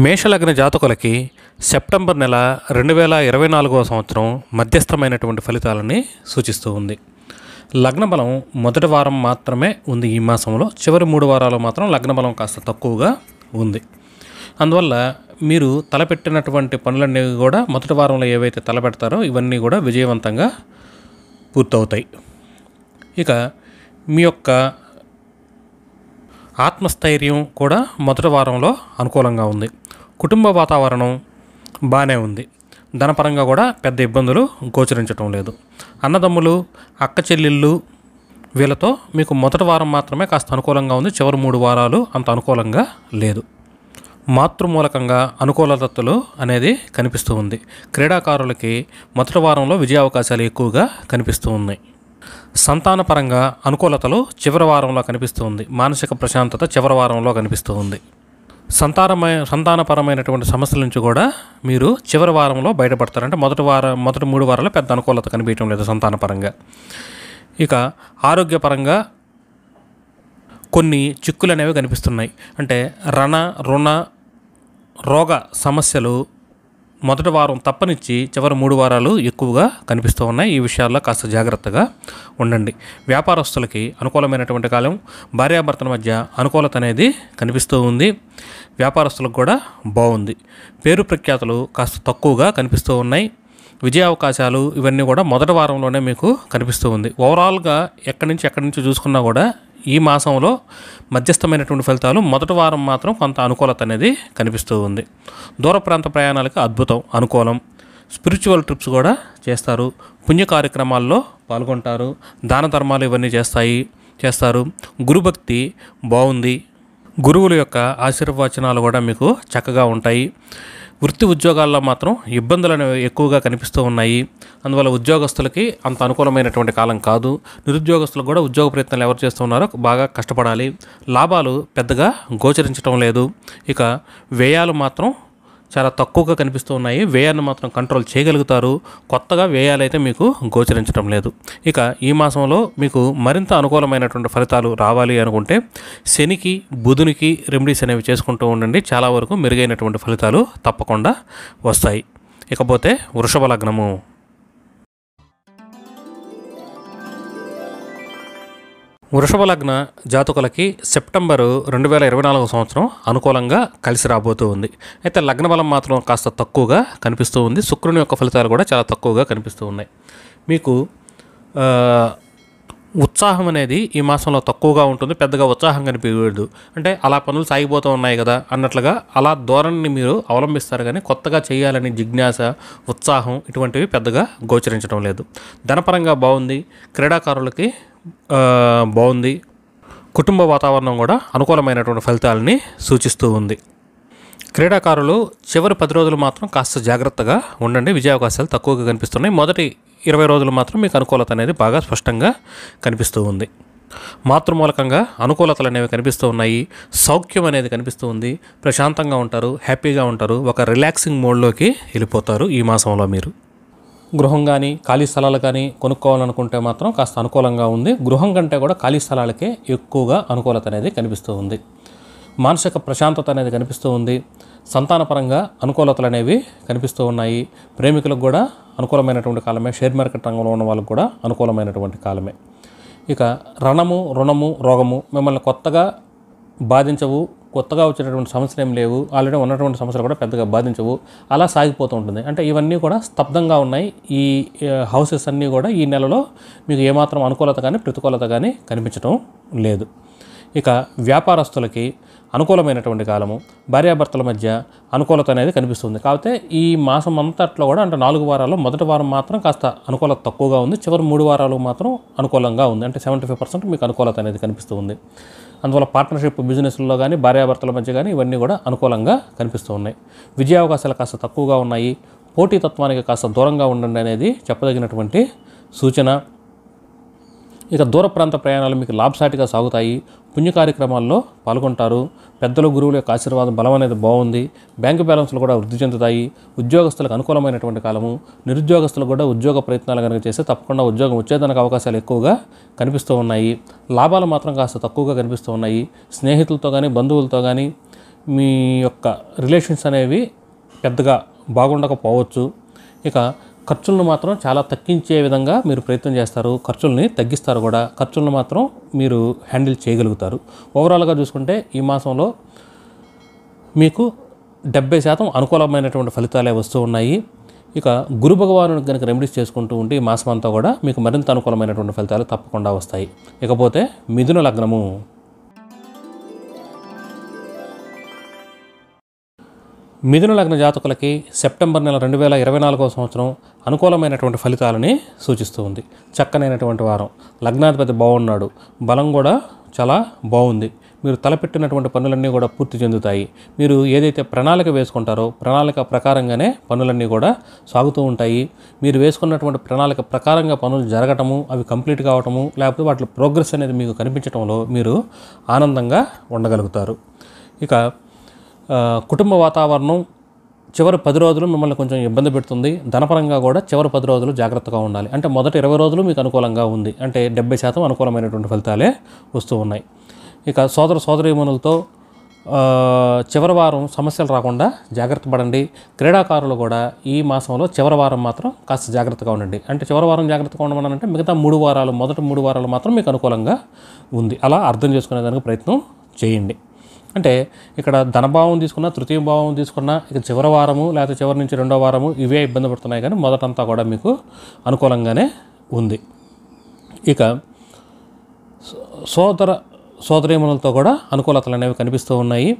మేషలగ్న జాతకులకి సెప్టెంబర్ నెల 2024వ సంవత్సరం మధ్యస్థమైనటువంటి ఫలితాలని సూచిస్తూ ఉంది. లగ్న బలం మొదటి వారం మాత్రమే ఉంది ఈ మాసంలో. చివరి 3 వారాలు మాత్రం లగ్న బలం కాస్త తక్కువగా ఉంది. అందువల్ల మీరు తలపెట్టినటువంటి పనులన్నీ కూడా మొదటి వారంలో ఏవైతే తలపెడతారో ఇవన్నీ కూడా విజయవంతంగా పూర్తవుతాయి. ఇక మీ యొక్క ఆత్మస్థైర్యం కూడా మొదటి వారంలో అనుకూలంగా ఉంది. కుటుంబ వాతావరణం బాగానే ఉంది. ధనపరంగా కూడా పెద్ద ఇబ్బందులు గోచరించడం లేదు. అన్నదమ్ములు, అక్క చెల్లెళ్ళు వీళ్ళతో మీకు మొదటి వారం మాత్రమే కాస్త అనుకూలంగా ఉంది. చివరి 3 వారాలు అంత అనుకూలంగా లేదు. మాతృమూలకంగా అనుకూలతలు అనేది కనిపిస్తూ ఉంది. క్రీడాకారులకి మొదటి వారంలో విజయ అవకాశాలు ఎక్కువగా కనిపిస్తూ ఉన్నాయి. సంతానపరంగా అనుకూలతలు చివరి వారంలో కనిపిస్తూ ఉంది. మానసిక ప్రశాంతత చివరి వారంలో కనిపిస్తూ ఉంది. సంతానపరమైనటువంటి సమస్యల నుంచి కూడా మీరు చివరి వారంలో బయటపడతారంటే మొదటి 3 వారాల్లో పెద్ద అనుకూలత కనిపించడం లేదు సంతానపరంగా. ఇక ఆరోగ్యపరంగా కొన్ని చిక్కులు అనేవి కనిపిస్తున్నాయి. అంటే రుణ రోగ సమస్యలు మొదటి వారం తప్పనిచ్చి చివరి 3 వారాలు ఎక్కువగా కనిపిస్తూ ఉన్నాయి. ఈ విషయాల్లో కాస్త జాగ్రత్తగా ఉండండి. వ్యాపారస్తులకి అనుకూలమైనటువంటి కాలం. భార్యాభర్తల మధ్య అనుకూలత అనేది కనిపిస్తూ ఉంది. వ్యాపారస్తులకు కూడా బాగుంది. పేరు ప్రఖ్యాతులు కాస్త తక్కువగా కనిపిస్తూ ఉన్నాయి. విజయ అవకాశాలు ఇవన్నీ కూడా మొదటి వారంలోనే మీకు కనిపిస్తూ ఉంది. ఓవరాల్గా ఎక్కడి నుంచి చూసుకున్నా కూడా ఈ మాసంలో మధ్యస్థమైనటువంటి ఫలితాలు. మొదటి వారం మాత్రం కొంత అనుకూలత అనేది కనిపిస్తూ ఉంది. దూర ప్రాంత ప్రయాణాలకు అద్భుతం, అనుకూలం. స్పిరిచువల్ ట్రిప్స్ కూడా చేస్తారు. పుణ్య కార్యక్రమాల్లో పాల్గొంటారు. దాన ధర్మాలు ఇవన్నీ చేస్తారు. గురుభక్తి బాగుంది. గురువుల యొక్క ఆశీర్వచనాలు కూడా మీకు చక్కగా ఉంటాయి. వృత్తి ఉద్యోగాల్లో మాత్రం ఇబ్బందులు అనేవి ఎక్కువగా కనిపిస్తూ ఉన్నాయి. అందువల్ల ఉద్యోగస్తులకి అంత అనుకూలమైనటువంటి కాలం కాదు. నిరుద్యోగస్తులకు కూడా ఉద్యోగ ప్రయత్నాలు ఎవరు చేస్తున్నారో బాగా కష్టపడాలి. లాభాలు పెద్దగా గోచరించడం లేదు. ఇక వ్యయాలు మాత్రం చాలా తక్కువగా కనిపిస్తూ ఉన్నాయి. వ్యయాన్ని మాత్రం కంట్రోల్ చేయగలుగుతారు. కొత్తగా వ్యయాలు అయితే మీకు గోచరించడం లేదు. ఇక ఈ మాసంలో మీకు మరింత అనుకూలమైనటువంటి ఫలితాలు రావాలి అనుకుంటే శనికి, బుధునికి రెమెడీస్ అనేవి చేసుకుంటూ ఉండండి. చాలా వరకు మెరుగైనటువంటి ఫలితాలు తప్పకుండా వస్తాయి. ఇకపోతే వృషభ లగ్నము. వృషభ లగ్న జాతకులకి సెప్టెంబరు 2024 సంవత్సరం అనుకూలంగా కలిసి రాబోతూ ఉంది. అయితే లగ్న బలం మాత్రం కాస్త తక్కువగా కనిపిస్తూ ఉంది. శుక్రుని యొక్క ఫలితాలు కూడా చాలా తక్కువగా కనిపిస్తూ ఉన్నాయి. మీకు ఉత్సాహం అనేది ఈ మాసంలో తక్కువగా ఉంటుంది. పెద్దగా ఉత్సాహం కనిపించదు. అంటే అలా పనులు సాగిపోతూ ఉన్నాయి కదా అన్నట్లుగా అలా ధోరణిని మీరు అవలంబిస్తారు. కానీ కొత్తగా చేయాలని జిజ్ఞాస, ఉత్సాహం ఇటువంటివి పెద్దగా గోచరించడం లేదు. ధనపరంగా బాగుంది. క్రీడాకారులకి బాగుంది. కుటుంబ వాతావరణం కూడా అనుకూలమైనటువంటి ఫలితాలని సూచిస్తూ ఉంది. క్రీడాకారులు చివరి 10 రోజులు మాత్రం కాస్త జాగ్రత్తగా ఉండండి. విజయ అవకాశాలు తక్కువగా కనిపిస్తున్నాయి. మొదటి 20 రోజులు మాత్రం మీకు అనుకూలత అనేది బాగా స్పష్టంగా కనిపిస్తూ ఉంది. మాతృమూలకంగా అనుకూలతలు అనేవి కనిపిస్తూ ఉన్నాయి. సౌఖ్యం అనేది కనిపిస్తూ ఉంది. ప్రశాంతంగా ఉంటారు, హ్యాపీగా ఉంటారు. ఒక రిలాక్సింగ్ మోడ్లోకి వెళ్ళిపోతారు ఈ మాసంలో. మీరు గృహం కానీ ఖాళీ స్థలాలు కానీ కొనుక్కోవాలనుకుంటే మాత్రం కాస్త అనుకూలంగా ఉంది. గృహం కంటే కూడా ఖాళీ స్థలాలకే ఎక్కువగా అనుకూలత అనేది కనిపిస్తూ ఉంది. మానసిక ప్రశాంతత అనేది కనిపిస్తూ ఉంది. సంతానపరంగా అనుకూలతలు అనేవి కనిపిస్తూ ఉన్నాయి. ప్రేమికులకు కూడా అనుకూలమైనటువంటి కాలమే. షేర్ మార్కెట్ రంగంలో ఉన్న వాళ్ళకు కూడా అనుకూలమైనటువంటి కాలమే. ఇక రుణము, రోగము మిమ్మల్ని కొత్తగా బాధించవు. కొత్తగా వచ్చినటువంటి సమస్యలు ఏం లేవు. ఆల్రెడీ ఉన్నటువంటి సమస్యలు కూడా పెద్దగా బాధించవు. అలా సాగిపోతూ ఉంటుంది. అంటే ఇవన్నీ కూడా స్తబ్దంగా ఉన్నాయి. ఈ హౌసెస్ అన్నీ కూడా ఈ నెలలో మీకు ఏమాత్రం అనుకూలత కానీ ప్రతికూలత కానీ కనిపించడం లేదు. ఇక వ్యాపారస్తులకి అనుకూలమైనటువంటి కాలము. భార్యాభర్తల మధ్య అనుకూలత అనేది కనిపిస్తుంది. కాకపోతే ఈ మాసం అంతట్లో కూడా అంటే 4 వారాల్లో మొదటి వారం మాత్రం కాస్త అనుకూలత తక్కువగా ఉంది. చివరి 3 వారాలు మాత్రం అనుకూలంగా ఉంది. అంటే 75% మీకు అనుకూలత అనేది కనిపిస్తూ ఉంది. అందువల్ల పార్ట్నర్షిప్ బిజినెస్లో కానీ భార్యాభర్తల మధ్య కానీ ఇవన్నీ కూడా అనుకూలంగా కనిపిస్తూ ఉన్నాయి. విజయ అవకాశాలు కాస్త తక్కువగా ఉన్నాయి. పోటీతత్వానికి కాస్త దూరంగా ఉండండి అనేది చెప్పదగినటువంటి సూచన. ఇక దూర ప్రాంత ప్రయాణాలు మీకు లాభసాటిగా సాగుతాయి. పుణ్య కార్యక్రమాల్లో పాల్గొంటారు. పెద్దలు, గురువుల యొక్క ఆశీర్వాదం బలం అనేది బాగుంది. బ్యాంకు బ్యాలెన్స్లు కూడా వృద్ధి చెందుతాయి. ఉద్యోగస్తులకు అనుకూలమైనటువంటి కాలము. నిరుద్యోగస్తులు కూడా ఉద్యోగ ప్రయత్నాలు కనుక చేస్తే తప్పకుండా ఉద్యోగం వచ్చేదానికి అవకాశాలు ఎక్కువగా కనిపిస్తూ ఉన్నాయి. లాభాలు మాత్రం కాస్త తక్కువగా కనిపిస్తూ ఉన్నాయి. స్నేహితులతో కానీ బంధువులతో కానీ మీ యొక్క రిలేషన్స్ అనేవి పెద్దగా బాగుండకపోవచ్చు. ఇక ఖర్చులను మాత్రం చాలా తగ్గించే విధంగా మీరు ప్రయత్నం చేస్తారు, ఖర్చుల్ని తగ్గిస్తారు కూడా, ఖర్చులను మాత్రం మీరు హ్యాండిల్ చేయగలుగుతారు. ఓవరాల్గా చూసుకుంటే ఈ మాసంలో మీకు 70% అనుకూలమైనటువంటి ఫలితాలే వస్తూ ఉన్నాయి. ఇక గురు భగవానుడికి కనుక రెమెడీస్ చేసుకుంటూ ఉంటే ఈ మాసం అంతా కూడా మీకు మరింత అనుకూలమైనటువంటి ఫలితాలు తప్పకుండా వస్తాయి. ఇకపోతే మిథున లగ్నము. మిథున లగ్న జాతకులకి సెప్టెంబర్ నెల 2024వ సంవత్సరం అనుకూలమైనటువంటి ఫలితాలని సూచిస్తూ ఉంది. చక్కనైనటువంటి వారం, లగ్నాధిపతి బాగున్నాడు, బలం కూడా చాలా బాగుంది. మీరు తలపెట్టినటువంటి పనులన్నీ కూడా పూర్తి చెందుతాయి. మీరు ఏదైతే ప్రణాళిక వేసుకుంటారో ప్రణాళిక ప్రకారంగానే పనులన్నీ కూడా సాగుతూ ఉంటాయి. మీరు వేసుకున్నటువంటి ప్రణాళిక ప్రకారంగా పనులు జరగటము, అవి కంప్లీట్ కావటము, లేకపోతే వాటి ప్రోగ్రెస్ అనేది మీకు కనిపించడంలో మీరు ఆనందంగా ఉండగలుగుతారు. ఇక కుటుంబ వాతావరణం చివరి 10 రోజులు మిమ్మల్ని కొంచెం ఇబ్బంది పెడుతుంది. ధనపరంగా కూడా చివరి 10 రోజులు జాగ్రత్తగా ఉండాలి. అంటే మొదటి 20 రోజులు మీకు అనుకూలంగా ఉంది, అంటే 70% అనుకూలమైనటువంటి ఫలితాలే వస్తూ ఉన్నాయి. ఇక సోదరీమణులతో చివరి వారం సమస్యలు రాకుండా జాగ్రత్త పడండి. క్రీడాకారులు కూడా ఈ మాసంలో చివరి వారం మాత్రం కాస్త జాగ్రత్తగా ఉండండి. అంటే చివరి వారం జాగ్రత్తగా ఉండమనంటే మిగతా 3 వారాలు, మొదటి 3 వారాలు మాత్రం మీకు అనుకూలంగా ఉంది. అలా అర్థం చేసుకునేదానికి ప్రయత్నం చేయండి. అంటే ఇక్కడ ధనభావం తీసుకున్నా, తృతీయ భావం తీసుకున్నా, ఇక చివరి వారము లేకపోతే చివరి నుంచి 2వ వారము ఇవే ఇబ్బంది పడుతున్నాయి, కానీ మొదటంతా కూడా మీకు అనుకూలంగానే ఉంది. ఇక సోదరీమణులతో కూడా అనుకూలతలు అనేవి కనిపిస్తూ ఉన్నాయి.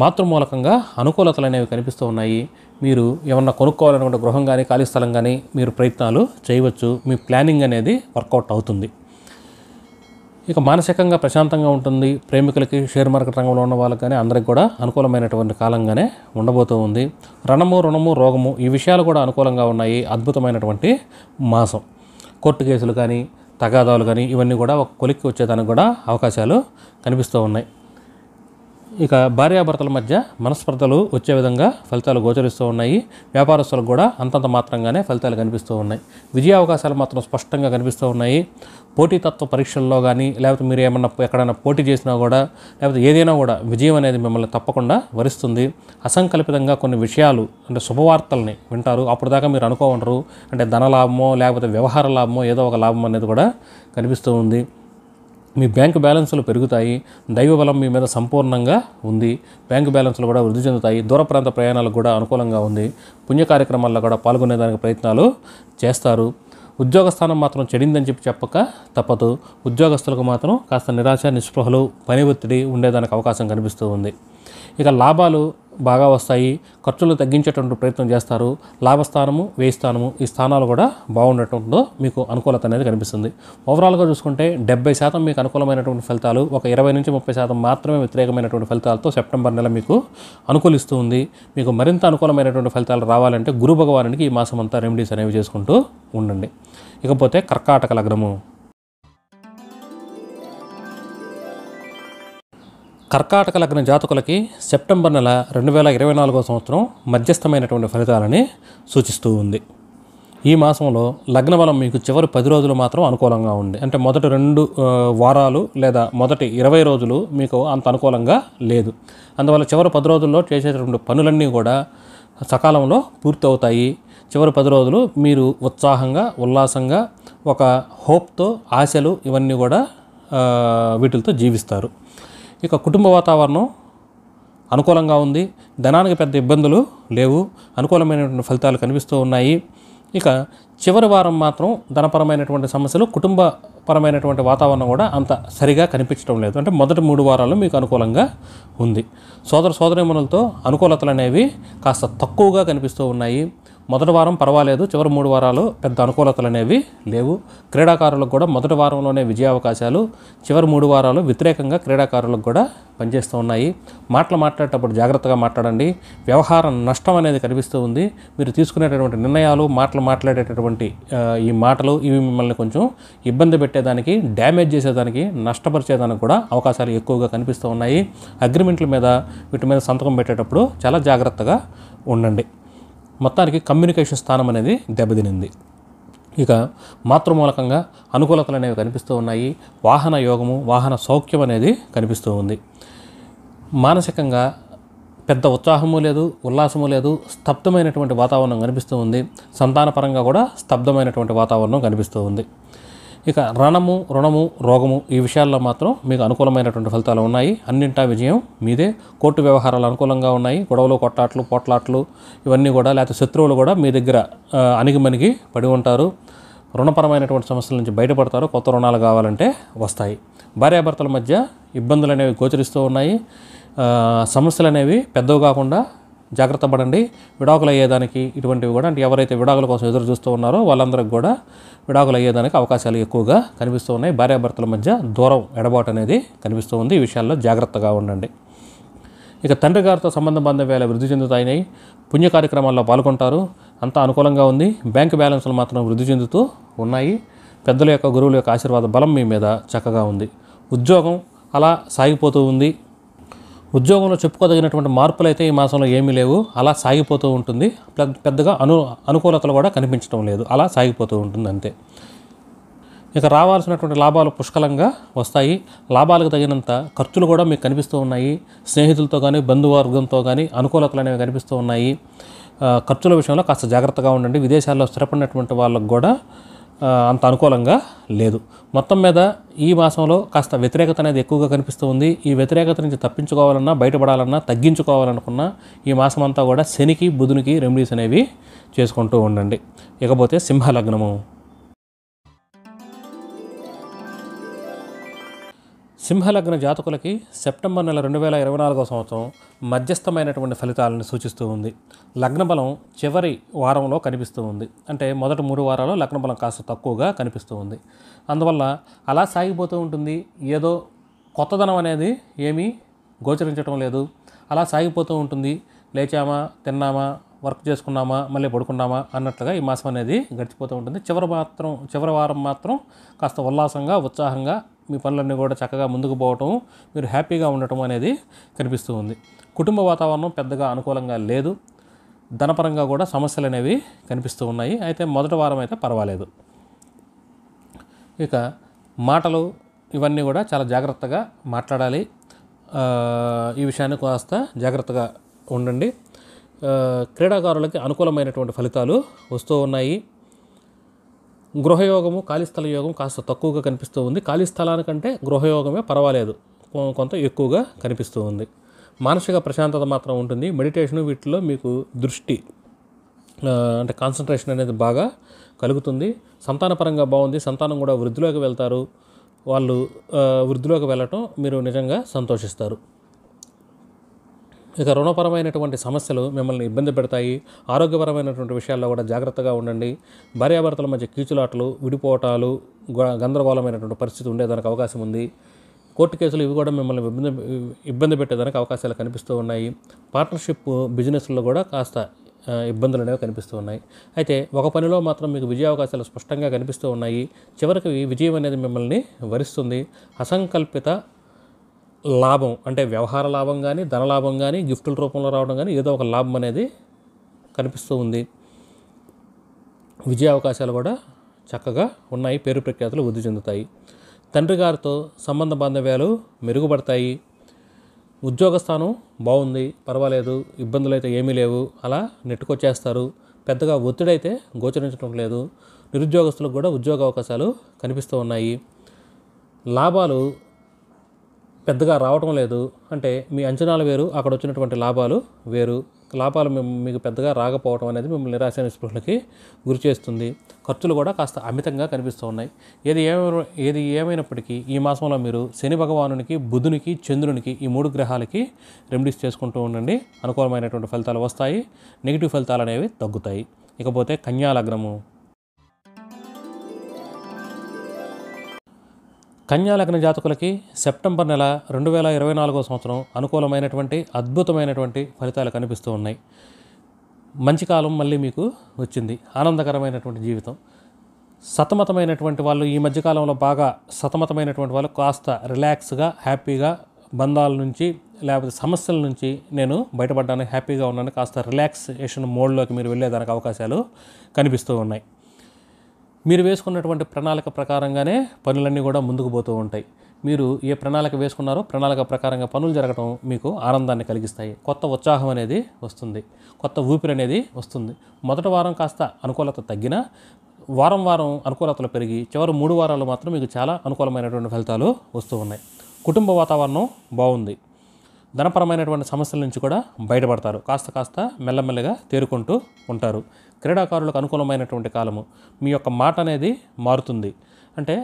మాతృమూలకంగా అనుకూలతలు అనేవి కనిపిస్తూ ఉన్నాయి. మీరు ఏమన్నా కొనుక్కోవాలనుకుంటే గృహం కానీ ఖాళీ స్థలం కానీ మీరు ప్రయత్నాలు చేయవచ్చు. మీ ప్లానింగ్ అనేది వర్కౌట్ అవుతుంది. ఇక మానసికంగా ప్రశాంతంగా ఉంటుంది. ప్రేమికులకి, షేర్ మార్కెట్ రంగంలో ఉన్న వాళ్ళకి కానీ అందరికి కూడా అనుకూలమైనటువంటి కాలంగానే ఉండబోతూ ఉంది. రుణము, రోగము ఈ విషయాలు కూడా అనుకూలంగా ఉన్నాయి. అద్భుతమైనటువంటి మాసం. కోర్టు కేసులు కానీ, తగాదాలు కానీ ఇవన్నీ కూడా ఒక కొలిక్కి వచ్చేదానికి కూడా అవకాశాలు కనిపిస్తూ ఉన్నాయి. ఇక భార్యాభర్తల మధ్య మనస్పర్ధలు వచ్చే విధంగా ఫలితాలు గోచరిస్తూ ఉన్నాయి. వ్యాపారస్తులకు కూడా అంతంత మాత్రంగానే ఫలితాలు కనిపిస్తూ ఉన్నాయి. విజయ అవకాశాలు మాత్రం స్పష్టంగా కనిపిస్తూ ఉన్నాయి. పోటీతత్వ పరీక్షల్లో కానీ, లేకపోతే మీరు ఏమన్నా ఎక్కడైనా పోటీ చేసినా కూడా, లేకపోతే ఏదైనా కూడా విజయం అనేది మిమ్మల్ని తప్పకుండా వరిస్తుంది. అసంకల్పితంగా కొన్ని విషయాలు అంటే శుభవార్తల్ని వింటారు. అప్పుడు దాకా మీరు అనుకోవడరు. అంటే ధనలాభమో లేకపోతే వ్యవహార లాభమో ఏదో ఒక లాభం అనేది కూడా కనిపిస్తూ ఉంది. మీ బ్యాంకు బ్యాలెన్సులు పెరుగుతాయి. దైవబలం మీ మీద సంపూర్ణంగా ఉంది. బ్యాంకు బ్యాలెన్సులు కూడా వృద్ధి చెందుతాయి. దూర ప్రాంత ప్రయాణాలకు కూడా అనుకూలంగా ఉంది. పుణ్య కార్యక్రమాల్లో కూడా పాల్గొనేదానికి ప్రయత్నాలు చేస్తారు. ఉద్యోగ స్థానం మాత్రం చెడిందని చెప్పక తప్పదు. ఉద్యోగస్తులకు మాత్రం కాస్త నిరాశ, నిస్పృహలు, పని ఒత్తిడి ఉండేదానికి అవకాశం కనిపిస్తూ ఉంది. ఇక లాభాలు బాగా వస్తాయి. ఖర్చులు తగ్గించేటువంటి ప్రయత్నం చేస్తారు. లాభస్థానము, వ్యయ స్థానము ఈ స్థానాలు కూడా బాగుండటంతో మీకు అనుకూలత అనేది కనిపిస్తుంది. ఓవరాల్గా చూసుకుంటే 70% మీకు అనుకూలమైనటువంటి ఫలితాలు, ఒక 20-30% మాత్రమే వ్యతిరేకమైనటువంటి ఫలితాలతో సెప్టెంబర్ నెల మీకు అనుకూలిస్తూ ఉంది. మీకు మరింత అనుకూలమైనటువంటి ఫలితాలు రావాలంటే గురు భగవానుడికి ఈ మాసం అంతా రెమెడీస్ అనేవి చేసుకుంటూ ఉండండి. ఇకపోతే కర్కాటక లగ్నము. కర్కాటక లగ్న జాతకులకి సెప్టెంబర్ నెల 2024వ సంవత్సరం మధ్యస్థమైనటువంటి ఫలితాలని సూచిస్తూ ఉంది. ఈ మాసంలో లగ్న బలం మీకు చివరి 10 రోజులు మాత్రం అనుకూలంగా ఉంది. అంటే మొదటి 2 వారాలు లేదా మొదటి 20 రోజులు మీకు అంత అనుకూలంగా లేదు. అందువల్ల చివరి 10 రోజుల్లో చేసేటువంటి పనులన్నీ కూడా సకాలంలో పూర్తి అవుతాయి. చివరి 10 రోజులు మీరు ఉత్సాహంగా, ఉల్లాసంగా, ఒక హోప్తో, ఆశలు ఇవన్నీ కూడా వీటితో జీవిస్తారు. ఇక కుటుంబ వాతావరణం అనుకూలంగా ఉంది. ధనానికి పెద్ద ఇబ్బందులు లేవు. అనుకూలమైనటువంటి ఫలితాలు కనిపిస్తూ ఉన్నాయి. ఇక చివరి వారం మాత్రం ధనపరమైనటువంటి సమస్యలు, కుటుంబపరమైనటువంటి వాతావరణం కూడా అంత సరిగా కనిపించడం లేదు. అంటే మొదటి 3 వారాలు మీకు అనుకూలంగా ఉంది. సోదరీమణులతో అనుకూలతలు అనేవి కాస్త తక్కువగా కనిపిస్తూ ఉన్నాయి. మొదటి వారం పర్వాలేదు, చివరి 3 వారాలు పెద్ద అనుకూలతలు అనేవి లేవు. క్రీడాకారులకు కూడా మొదటి వారంలోనే విజయ అవకాశాలు, చివరి 3 వారాలు వ్యతిరేకంగా క్రీడాకారులకు కూడా పనిచేస్తూ ఉన్నాయి. మాట్లాడేటప్పుడు జాగ్రత్తగా మాట్లాడండి. వ్యవహార నష్టం అనేది కనిపిస్తూ ఉంది. మీరు తీసుకునేటటువంటి నిర్ణయాలు, మాట్లాడేటటువంటి ఈ మాటలు ఇవి మిమ్మల్ని కొంచెం ఇబ్బంది పెట్టేదానికి, డ్యామేజ్ చేసేదానికి, నష్టపరిచేదానికి కూడా అవకాశాలు ఎక్కువగా కనిపిస్తూ ఉన్నాయి. అగ్రిమెంట్ల మీద వీటి మీద సంతకం పెట్టేటప్పుడు చాలా జాగ్రత్తగా ఉండండి. మొత్తానికి కమ్యూనికేషన్ స్థానం అనేది దెబ్బతినింది. ఇక మాతృమూలకంగా అనుకూలతలు అనేవి కనిపిస్తూ ఉన్నాయి. వాహన యోగము, వాహన సౌఖ్యం అనేది కనిపిస్తూ ఉంది. మానసికంగా పెద్ద ఉత్సాహము లేదు, ఉల్లాసము లేదు, స్తబ్దమైనటువంటి వాతావరణం కనిపిస్తూ ఉంది. సంతానపరంగా కూడా స్తబ్దమైనటువంటి వాతావరణం కనిపిస్తూ ఉంది. ఇక రుణము, రోగము ఈ విషయాల్లో మాత్రం మీకు అనుకూలమైనటువంటి ఫలితాలు ఉన్నాయి. అన్నింటా విజయం మీదే. కోర్టు వ్యవహారాలు అనుకూలంగా ఉన్నాయి. గొడవలు, పోట్లాట్లు ఇవన్నీ కూడా, లేకపోతే శత్రువులు కూడా మీ దగ్గర అణిగిమణిగి పడి ఉంటారు. రుణపరమైనటువంటి సమస్యల నుంచి బయటపడతారు. కొత్త రుణాలు కావాలంటే వస్తాయి. భార్యాభర్తల మధ్య ఇబ్బందులు అనేవి గోచరిస్తూ ఉన్నాయి. సమస్యలు అనేవి పెద్దవి కాకుండా జాగ్రత్త పడండి. విడాకులు అయ్యేదానికి ఇటువంటివి కూడా, అంటే ఎవరైతే విడాకుల కోసం ఎదురు చూస్తూ ఉన్నారో వాళ్ళందరికీ కూడా విడాకులు అయ్యేదానికి అవకాశాలు ఎక్కువగా కనిపిస్తూ ఉన్నాయి. భార్యాభర్తల మధ్య దూరం, ఎడబాటు అనేది కనిపిస్తూ ఉంది. ఈ విషయాల్లో జాగ్రత్తగా ఉండండి. ఇక తండ్రి గారితో సంబంధ బాంధవ్యాలు వృద్ధి చెందుతాయి. పుణ్య కార్యక్రమాల్లో పాల్గొంటారు. అంతా అనుకూలంగా ఉంది. బ్యాంకు బ్యాలెన్స్లు మాత్రం వృద్ధి చెందుతూ ఉన్నాయి. పెద్దల యొక్క, గురువుల యొక్క ఆశీర్వాద బలం మీ మీద చక్కగా ఉంది. ఉద్యోగం అలా సాగిపోతూ ఉంది. ఉద్యోగంలో చెప్పుకోదగినటువంటి మార్పులు అయితే ఈ మాసంలో ఏమీ లేవు. అలా సాగిపోతూ ఉంటుంది. పెద్దగా అనుకూలతలు కూడా కనిపించడం లేదు. అలా సాగిపోతూ ఉంటుంది అంతే. ఇక రావాల్సినటువంటి లాభాలు పుష్కలంగా వస్తాయి. లాభాలకు తగినంత ఖర్చులు కూడా మీకు కనిపిస్తూ ఉన్నాయి. స్నేహితులతో కానీ, బంధువర్గంతో కానీ అనుకూలతలు అనేవి కనిపిస్తూ ఉన్నాయి. ఖర్చుల విషయంలో కాస్త జాగ్రత్తగా ఉండండి. విదేశాల్లో స్థిరపడినటువంటి వాళ్ళకు కూడా అంత అనుకూలంగా లేదు. మొత్తం మీద ఈ మాసంలో కాస్త వ్యతిరేకత అనేది ఎక్కువగా కనిపిస్తూ ఉంది. ఈ వ్యతిరేకత నుంచి తప్పించుకోవాలన్నా, బయటపడాలన్నా, తగ్గించుకోవాలనుకున్నా ఈ మాసం అంతా కూడా శనికి, బుధునికి రెమెడీస్ అనేవి చేసుకుంటూ ఉండండి. ఇకపోతే సింహలగ్నము. సింహలగ్న జాతకులకి సెప్టెంబర్ నెల 2024 సంవత్సరం మధ్యస్థమైనటువంటి ఫలితాలను సూచిస్తూ ఉంది. లగ్నబలం చివరి వారంలో కనిపిస్తూ ఉంది. అంటే మొదటి 3 వారాల్లో లగ్నబలం కాస్త తక్కువగా కనిపిస్తూ ఉంది. అందువల్ల అలా సాగిపోతూ ఉంటుంది. ఏదో కొత్తదనం అనేది ఏమీ గోచరించడం లేదు. అలా సాగిపోతూ ఉంటుంది. లేచామా, తిన్నామా, వర్క్ చేసుకున్నామా, మళ్ళీ పడుకున్నామా అన్నట్లుగా ఈ మాసం అనేది గడిచిపోతూ ఉంటుంది. చివరి వారం మాత్రం కాస్త ఉల్లాసంగా, ఉత్సాహంగా మీ పనులన్నీ కూడా చక్కగా ముందుకు పోవటం, మీరు హ్యాపీగా ఉండటం అనేది కనిపిస్తూ ఉంది. కుటుంబ వాతావరణం పెద్దగా అనుకూలంగా లేదు. ధనపరంగా కూడా సమస్యలు అనేవి కనిపిస్తూ ఉన్నాయి. అయితే మొదటి వారం అయితే పర్వాలేదు. ఇక మాటలు ఇవన్నీ కూడా చాలా జాగ్రత్తగా మాట్లాడాలి. ఈ విషయాన్ని కాస్త జాగ్రత్తగా ఉండండి. క్రీడాకారులకి అనుకూలమైనటువంటి ఫలితాలు వస్తూ ఉన్నాయి. గృహయోగము, ఖాళీస్థల యోగం కాస్త తక్కువగా కనిపిస్తూ ఉంది. ఖాళీ స్థలానికంటే గృహయోగమే పర్వాలేదు, కొంత ఎక్కువగా కనిపిస్తూ ఉంది. మానసిక ప్రశాంతత మాత్రం ఉంటుంది. మెడిటేషను వీటిలో మీకు దృష్టి అంటే కాన్సన్ట్రేషన్ అనేది బాగా కలుగుతుంది. సంతానపరంగా బాగుంది. సంతానం కూడా వృద్ధిలోకి వెళ్తారు. వాళ్ళు వృద్ధిలోకి వెళ్ళటం మీరు నిజంగా సంతోషిస్తారు. ఇక రుణపరమైనటువంటి సమస్యలు మిమ్మల్ని ఇబ్బంది పెడతాయి. ఆరోగ్యపరమైనటువంటి విషయాల్లో కూడా జాగ్రత్తగా ఉండండి. భార్యాభర్తల మధ్య కీచులాటలు, విడిపోవటాలు, గందరగోళమైనటువంటి పరిస్థితి ఉండేదానికి అవకాశం ఉంది. కోర్టు కేసులు ఇవి కూడా మిమ్మల్ని ఇబ్బంది పెట్టేదానికి అవకాశాలు కనిపిస్తూ ఉన్నాయి. పార్ట్నర్షిప్ బిజినెస్లో కూడా కాస్త ఇబ్బందులు అనేవి కనిపిస్తూ ఉన్నాయి. అయితే ఒక పనిలో మాత్రం మీకు విజయ అవకాశాలు స్పష్టంగా కనిపిస్తూ ఉన్నాయి. చివరికి విజయం అనేది మిమ్మల్ని వరిస్తుంది. అసంకల్పిత లాభం అంటే వ్యవహార లాభం కానీ, ధనలాభం కానీ, గిఫ్టుల రూపంలో రావడం కానీ ఏదో ఒక లాభం అనేది కనిపిస్తూ ఉంది. విజయ అవకాశాలు కూడా చక్కగా ఉన్నాయి. పేరు ప్రఖ్యాతులు వృద్ధి చెందుతాయి. తండ్రి గారితో సంబంధ బాంధవ్యాలు మెరుగుపడతాయి. ఉద్యోగ స్థానం బాగుంది, పర్వాలేదు, ఇబ్బందులు అయితే ఏమీ లేవు, అలా నెట్టుకొచ్చేస్తారు. పెద్దగా ఒత్తిడి అయితే గోచరించడం లేదు. నిరుద్యోగస్తులకు కూడా ఉద్యోగ అవకాశాలు కనిపిస్తూ ఉన్నాయి. లాభాలు పెద్దగా రావటం లేదు. అంటే మీ అంచనాలు వేరు, అక్కడ వచ్చినటువంటి లాభాలు వేరు. లాభాలు మీకు పెద్దగా రాకపోవడం అనేది మిమ్మల్ని నిరాశ నిస్పృహలకి గురి చేస్తుంది. ఖర్చులు కూడా కాస్త అమితంగా కనిపిస్తూ ఉన్నాయి. ఏది ఏమైనప్పటికీ ఈ మాసంలో మీరు శని భగవానునికి, బుధునికి, చంద్రునికి ఈ 3 గ్రహాలకి రెమెడీస్ చేసుకుంటూ ఉండండి. అనుకూలమైనటువంటి ఫలితాలు వస్తాయి. నెగిటివ్ ఫలితాలు అనేవి తగ్గుతాయి. ఇకపోతే కన్యా లగ్నము. కన్యా లగ్న జాతకులకి సెప్టెంబర్ నెల 2024 సంవత్సరం అనుకూలమైనటువంటి అద్భుతమైనటువంటి ఫలితాలు కనిపిస్తూ ఉన్నాయి. మంచి కాలం మళ్ళీ మీకు వచ్చింది. ఆనందకరమైనటువంటి జీవితం. సతమతమైనటువంటి వాళ్ళు ఈ మధ్యకాలంలో బాగా సతమతమైనటువంటి వాళ్ళు కాస్త రిలాక్స్గా, హ్యాపీగా బంధాల నుంచి లేకపోతే సమస్యల నుంచి నేను బయటపడ్డాను, హ్యాపీగా ఉన్నాను, కాస్త రిలాక్సేషన్ మోడ్లోకి మీరు వెళ్ళేదానికి అవకాశాలు కనిపిస్తూ ఉన్నాయి. మీరు వేసుకున్నటువంటి ప్రణాళిక ప్రకారంగానే పనులన్నీ కూడా ముందుకు పోతూ ఉంటాయి. మీరు ఏ ప్రణాళిక వేసుకున్నారో ప్రణాళిక ప్రకారంగా పనులు జరగడం మీకు ఆనందాన్ని కలిగిస్తాయి. కొత్త ఉత్సాహం అనేది వస్తుంది, కొత్త ఊపిరి అనేది వస్తుంది. మొదటి వారం కాస్త అనుకూలత తగ్గినా వారం వారం అనుకూలతలు పెరిగి చివరి 3 వారాలు మాత్రం మీకు చాలా అనుకూలమైనటువంటి ఫలితాలు వస్తూ ఉన్నాయి. కుటుంబ వాతావరణం బాగుంది. ధనపరమైనటువంటి సమస్యల నుంచి కూడా బయటపడతారు. కాస్త మెల్లమెల్లగా తేరుకుంటూ ఉంటారు. క్రీడాకారులకు అనుకూలమైనటువంటి కాలము. మీ యొక్క మాట అనేది మారుతుంది. అంటే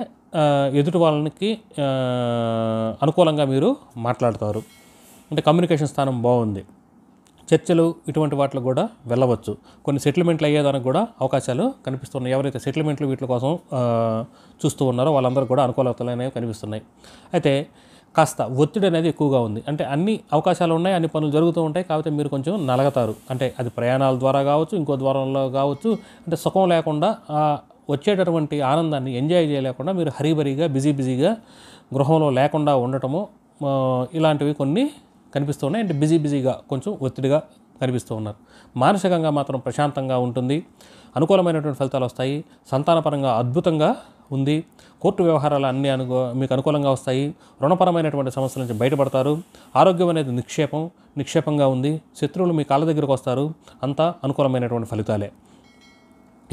ఎదుటి వాళ్ళకి అనుకూలంగా మీరు మాట్లాడతారు. అంటే కమ్యూనికేషన్ స్థానం బాగుంది. చర్చలు ఇటువంటి వాటిలో కూడా వెళ్ళవచ్చు. కొన్ని సెటిల్మెంట్లు అయ్యేదానికి కూడా అవకాశాలు కనిపిస్తున్నాయి. ఎవరైతే సెటిల్మెంట్లు వీటి కోసం చూస్తూ ఉన్నారో వాళ్ళందరూ కూడా అనుకూలతలు అనేవి కనిపిస్తున్నాయి. అయితే కాస్త ఒత్తిడి అనేది ఎక్కువగా ఉంది. అంటే అన్ని అవకాశాలు ఉన్నాయి, అన్ని పనులు జరుగుతూ ఉంటాయి. కాకపోతే మీరు కొంచెం నలగతారు. అంటే అది ప్రయాణాల ద్వారా కావచ్చు, ఇంకో ద్వారంలో కావచ్చు. అంటే సుఖం లేకుండా వచ్చేటటువంటి ఆనందాన్ని ఎంజాయ్ చేయలేకుండా మీరు హరీబరీగా బిజీగా గృహంలో లేకుండా ఉండటము ఇలాంటివి కొన్ని కనిపిస్తూ ఉన్నాయి. అంటే బిజీగా కొంచెం ఒత్తిడిగా కనిపిస్తూ ఉన్నారు. మానసికంగా మాత్రం ప్రశాంతంగా ఉంటుంది. అనుకూలమైనటువంటి ఫలితాలు వస్తాయి. సంతానపరంగా అద్భుతంగా ఉంది. కోర్టు వ్యవహారాలు అన్నీ మీకు అనుకూలంగా వస్తాయి. రుణపరమైనటువంటి సమస్యల నుంచి బయటపడతారు. ఆరోగ్యం అనేది నిక్షేపంగా ఉంది. శత్రువులు మీ కాళ్ళ దగ్గరకు వస్తారు. అంతా అనుకూలమైనటువంటి ఫలితాలే.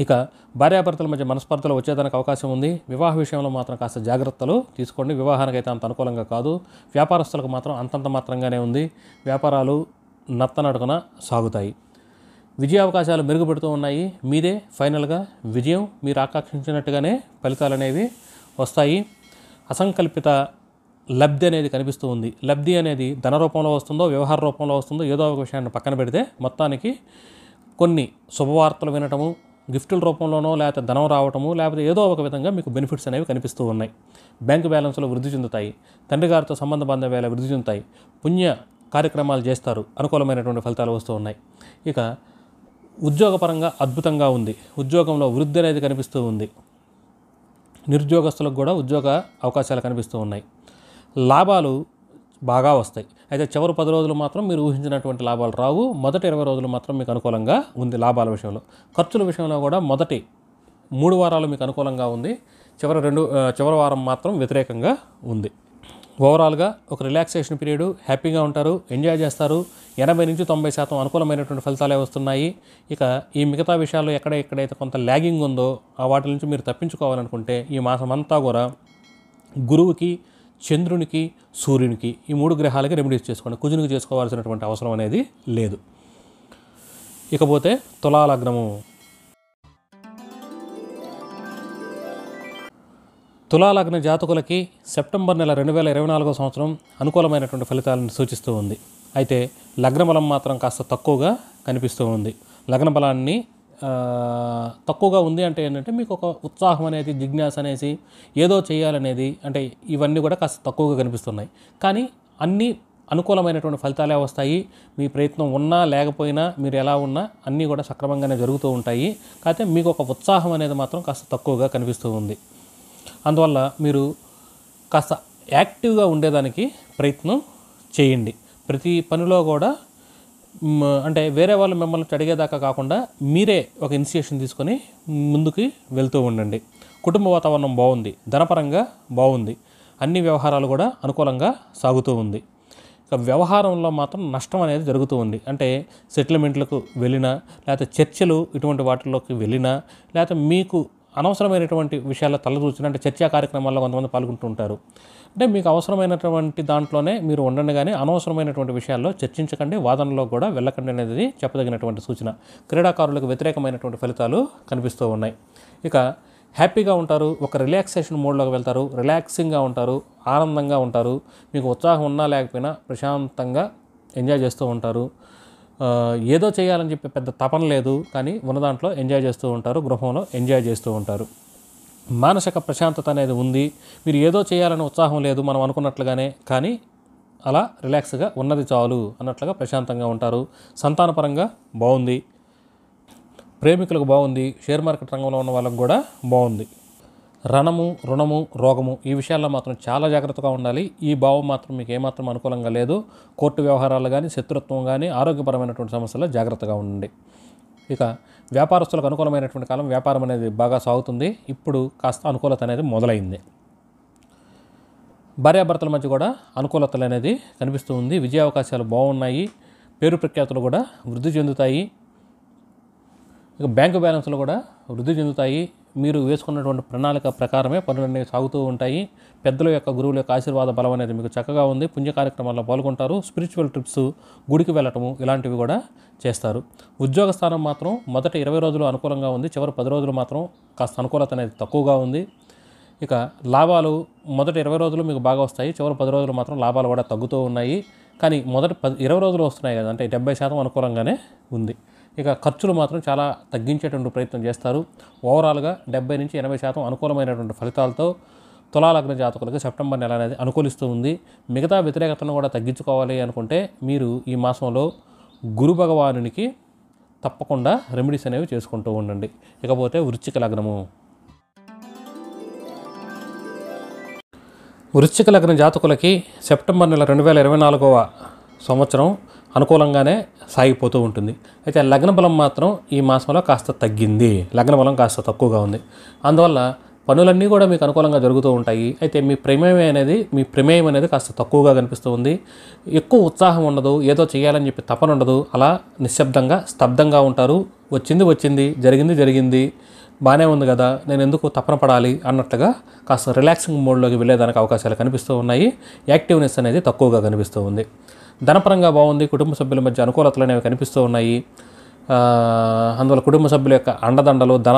ఇక భార్యాభర్తల మధ్య మనస్పర్ధలు వచ్చేదానికి అవకాశం ఉంది. వివాహ విషయంలో మాత్రం కాస్త జాగ్రత్తలు తీసుకోండి. వివాహానికైతే అంత అనుకూలంగా కాదు. వ్యాపారస్తులకు మాత్రం అంతంత మాత్రంగానే ఉంది. వ్యాపారాలు నత్తనడుగున సాగుతాయి. విజయ అవకాశాలు మెరుగుపెడుతూ ఉన్నాయి. మీదే ఫైనల్గా విజయం. మీరు ఆకాంక్షించినట్టుగానే ఫలితాలు అనేవి వస్తాయి. అసంకల్పిత లబ్ధి అనేది కనిపిస్తూ ఉంది. లబ్ధి అనేది ధన రూపంలో వస్తుందో వ్యవహార రూపంలో వస్తుందో ఏదో ఒక విషయాన్ని పక్కన పెడితే మొత్తానికి కొన్ని శుభవార్తలు వినటము, గిఫ్టుల రూపంలోనో లేకపోతే ధనం రావటము, లేకపోతే ఏదో ఒక విధంగా మీకు బెనిఫిట్స్ అనేవి కనిపిస్తూ ఉన్నాయి. బ్యాంకు బ్యాలెన్స్లు వృద్ధి చెందుతాయి. తండ్రి గారితో సంబంధ బాంధవ్యాలు వృద్ధి చెందుతాయి. పుణ్య కార్యక్రమాలు చేస్తారు. అనుకూలమైనటువంటి ఫలితాలు వస్తూ ఉన్నాయి. ఇక ఉద్యోగపరంగా అద్భుతంగా ఉంది. ఉద్యోగంలో వృద్ధి అనేది కనిపిస్తూ ఉంది. నిరుద్యోగస్తులకు కూడా ఉద్యోగ అవకాశాలు కనిపిస్తూ ఉన్నాయి. లాభాలు బాగా వస్తాయి. అయితే చివరి 10 రోజులు మాత్రం మీరు ఊహించినటువంటి లాభాలు రావు. మొదటి 20 రోజులు మాత్రం మీకు అనుకూలంగా ఉంది లాభాల విషయంలో. ఖర్చుల విషయంలో కూడా మొదటి 3 వారాలు మీకు అనుకూలంగా ఉంది. చివరి వారం మాత్రం వ్యతిరేకంగా ఉంది. ఓవరాల్గా ఒక రిలాక్సేషన్ పీరియడ్, హ్యాపీగా ఉంటారు, ఎంజాయ్ చేస్తారు. 80 నుంచి 90% అనుకూలమైనటువంటి ఫలితాలే వస్తున్నాయి. ఇక ఈ మిగతా విషయాల్లో ఎక్కడైతే కొంత ల్యాగింగ్ ఉందో ఆ వాటి నుంచి మీరు తప్పించుకోవాలనుకుంటే ఈ మాసం అంతా కూడా గురువుకి, చంద్రునికి, సూర్యునికి ఈ 3 గ్రహాలకి రెమెడీస్ చేసుకోండి. కుజునికి చేసుకోవాల్సినటువంటి అవసరం అనేది లేదు. ఇకపోతే తులాలగ్నము. తులాలగ్న జాతకులకి సెప్టెంబర్ నెల 2024 సంవత్సరం అనుకూలమైనటువంటి ఫలితాలను సూచిస్తూ ఉంది. అయితే లగ్న బలం మాత్రం కాస్త తక్కువగా కనిపిస్తూ ఉంది. లగ్న బలాన్ని తక్కువగా ఉంది అంటే ఏంటంటే మీకు ఒక ఉత్సాహం అనేది, జిజ్ఞాస అనేసి ఏదో చేయాలనేది, అంటే ఇవన్నీ కూడా కాస్త తక్కువగా కనిపిస్తున్నాయి. కానీ అన్నీ అనుకూలమైనటువంటి ఫలితాలే వస్తాయి. మీ ప్రయత్నం ఉన్నా లేకపోయినా మీరు ఎలా ఉన్నా అన్నీ కూడా సక్రమంగానే జరుగుతూ ఉంటాయి. కాకపోతే మీకు ఒక ఉత్సాహం అనేది మాత్రం కాస్త తక్కువగా కనిపిస్తూ ఉంది. అందువల్ల మీరు కాస్త యాక్టివ్గా ఉండేదానికి ప్రయత్నం చేయండి. ప్రతి పనిలో కూడా అంటే వేరే వాళ్ళు మిమ్మల్ని అడిగేదాకా కాకుండా మీరే ఒక ఇనిషియేషన్ తీసుకొని ముందుకు వెళ్తూ ఉండండి. కుటుంబ వాతావరణం బాగుంది. ధనపరంగా బాగుంది. అన్ని వ్యవహారాలు కూడా అనుకూలంగా సాగుతూ ఉంది. ఇక వ్యవహారంలో మాత్రం నష్టం అనేది జరుగుతూ ఉంది. అంటే సెటిల్మెంట్లకు వెళ్ళినా, లేకపోతే చర్చలు ఇటువంటి వాటిలోకి వెళ్ళినా, లేకపోతే మీకు అనవసరమైనటువంటి విషయాల్లో తలదూర్చిన, అంటే చర్చా కార్యక్రమాల్లో కొంతమంది పాల్గొంటూ ఉంటారు. అంటే మీకు అవసరమైనటువంటి దాంట్లోనే మీరు ఉండండి, కానీ అనవసరమైనటువంటి విషయాల్లో చర్చించకండి, వాదనలో కూడా వెళ్ళకండి అనేది చెప్పదగినటువంటి సూచన. క్రీడాకారులకు వ్యతిరేకమైనటువంటి ఫలితాలు కనిపిస్తూ ఉన్నాయి. ఇక హ్యాపీగా ఉంటారు, ఒక రిలాక్సేషన్ మోడ్లోకి వెళ్తారు, రిలాక్సింగ్గా ఉంటారు, ఆనందంగా ఉంటారు. మీకు ఉత్సాహం ఉన్నా లేకపోయినా ప్రశాంతంగా ఎంజాయ్ చేస్తూ ఉంటారు. ఏదో చేయాలని చెప్పి పెద్ద తపన లేదు, కానీ ఉన్న దాంట్లో ఎంజాయ్ చేస్తూ ఉంటారు, గృహంలో ఎంజాయ్ చేస్తూ ఉంటారు. మానసిక ప్రశాంతత అనేది ఉంది. మీరు ఏదో చేయాలని ఉత్సాహం లేదు మనం అనుకున్నట్లుగానే, కానీ అలా రిలాక్స్గా ఉన్నది చాలు అన్నట్లుగా ప్రశాంతంగా ఉంటారు. సంతానపరంగా బాగుంది. ప్రేమికులకు బాగుంది. షేర్ మార్కెట్ రంగంలో ఉన్న వాళ్ళకు కూడా బాగుంది. రణము, రుణము, రోగము ఈ విషయాల్లో మాత్రం చాలా జాగ్రత్తగా ఉండాలి. ఈ భావం మాత్రం మీకు ఏమాత్రం అనుకూలంగా లేదు. కోర్టు వ్యవహారాలు కానీ, శత్రుత్వం కానీ, ఆరోగ్యపరమైనటువంటి సమస్యల్లో జాగ్రత్తగా ఉండండి. ఇక వ్యాపారస్తులకు అనుకూలమైనటువంటి కాలం. వ్యాపారం అనేది బాగా సాగుతుంది. ఇప్పుడు కాస్త అనుకూలత అనేది మొదలైంది. భార్యాభర్తల మధ్య కూడా అనుకూలతలు అనేది కనిపిస్తూ ఉంది. విజయ అవకాశాలు బాగున్నాయి. పేరు ప్రఖ్యాతులు కూడా వృద్ధి చెందుతాయి. ఇక బ్యాంకు బ్యాలెన్స్లు కూడా వృద్ధి చెందుతాయి. మీరు వేసుకున్నటువంటి ప్రణాళిక ప్రకారమే పనులన్నీ సాగుతూ ఉంటాయి. పెద్దల యొక్క గురువుల యొక్క ఆశీర్వాద బలం అనేది మీకు చక్కగా ఉంది. పుణ్య కార్యక్రమాల్లో పాల్గొంటారు. స్పిరిచువల్ ట్రిప్స్, గుడికి వెళ్ళటము ఇలాంటివి కూడా చేస్తారు. ఉద్యోగ స్థానం మాత్రం మొదటి 20 రోజులు అనుకూలంగా ఉంది. చివరి 10 రోజులు మాత్రం కాస్త అనుకూలత అనేది తక్కువగా ఉంది. ఇక లాభాలు మొదటి 20 రోజులు మీకు బాగా వస్తాయి. చివరి 10 రోజులు మాత్రం లాభాలు కూడా తగ్గుతూ ఉన్నాయి. కానీ మొదటి 20 రోజులు వస్తున్నాయి కదా, అంటే 70% అనుకూలంగానే ఉంది. ఇక ఖర్చులు మాత్రం చాలా తగ్గించేటువంటి ప్రయత్నం చేస్తారు. ఓవరాల్గా 70 నుంచి 80% అనుకూలమైనటువంటి ఫలితాలతో తులాలగ్న జాతకులకు సెప్టెంబర్ నెల అనేది అనుకూలిస్తూ ఉంది. మిగతా వ్యతిరేకతను కూడా తగ్గించుకోవాలి అనుకుంటే మీరు ఈ మాసంలో గురు భగవానునికి తప్పకుండా రెమెడీస్ అనేవి చేసుకుంటూ ఉండండి. ఇకపోతే వృశ్చిక లగ్నము. వృశ్చిక లగ్న జాతకులకి సెప్టెంబర్ నెల 2024వ సంవత్సరం అనుకూలంగానే సాగిపోతూ ఉంటుంది. అయితే లగ్న బలం మాత్రం ఈ మాసంలో కాస్త తగ్గింది. లగ్న బలం కాస్త తక్కువగా ఉంది. అందువల్ల పనులన్నీ కూడా మీకు అనుకూలంగా జరుగుతూ ఉంటాయి. అయితే మీ ప్రమేయం అనేది కాస్త తక్కువగా కనిపిస్తూ ఉంది. ఎక్కువ ఉత్సాహం ఉండదు. ఏదో చేయాలని చెప్పి తపన ఉండదు. అలా నిశ్శబ్దంగా స్తబ్దంగా ఉంటారు. వచ్చింది, జరిగింది, బాగానే ఉంది కదా, నేను ఎందుకు తపన పడాలి అన్నట్లుగా కాస్త రిలాక్సింగ్ మోడ్లోకి వెళ్ళేదానికి అవకాశాలు కనిపిస్తూ ఉన్నాయి. యాక్టివ్నెస్ అనేది తక్కువగా కనిపిస్తూ ఉంది. ధనపరంగా బాగుంది. కుటుంబ సభ్యుల మధ్య అనుకూలతలు అనేవి కనిపిస్తూ ఉన్నాయి. అందువల్ల కుటుంబ సభ్యుల యొక్క అండదండలు, ధన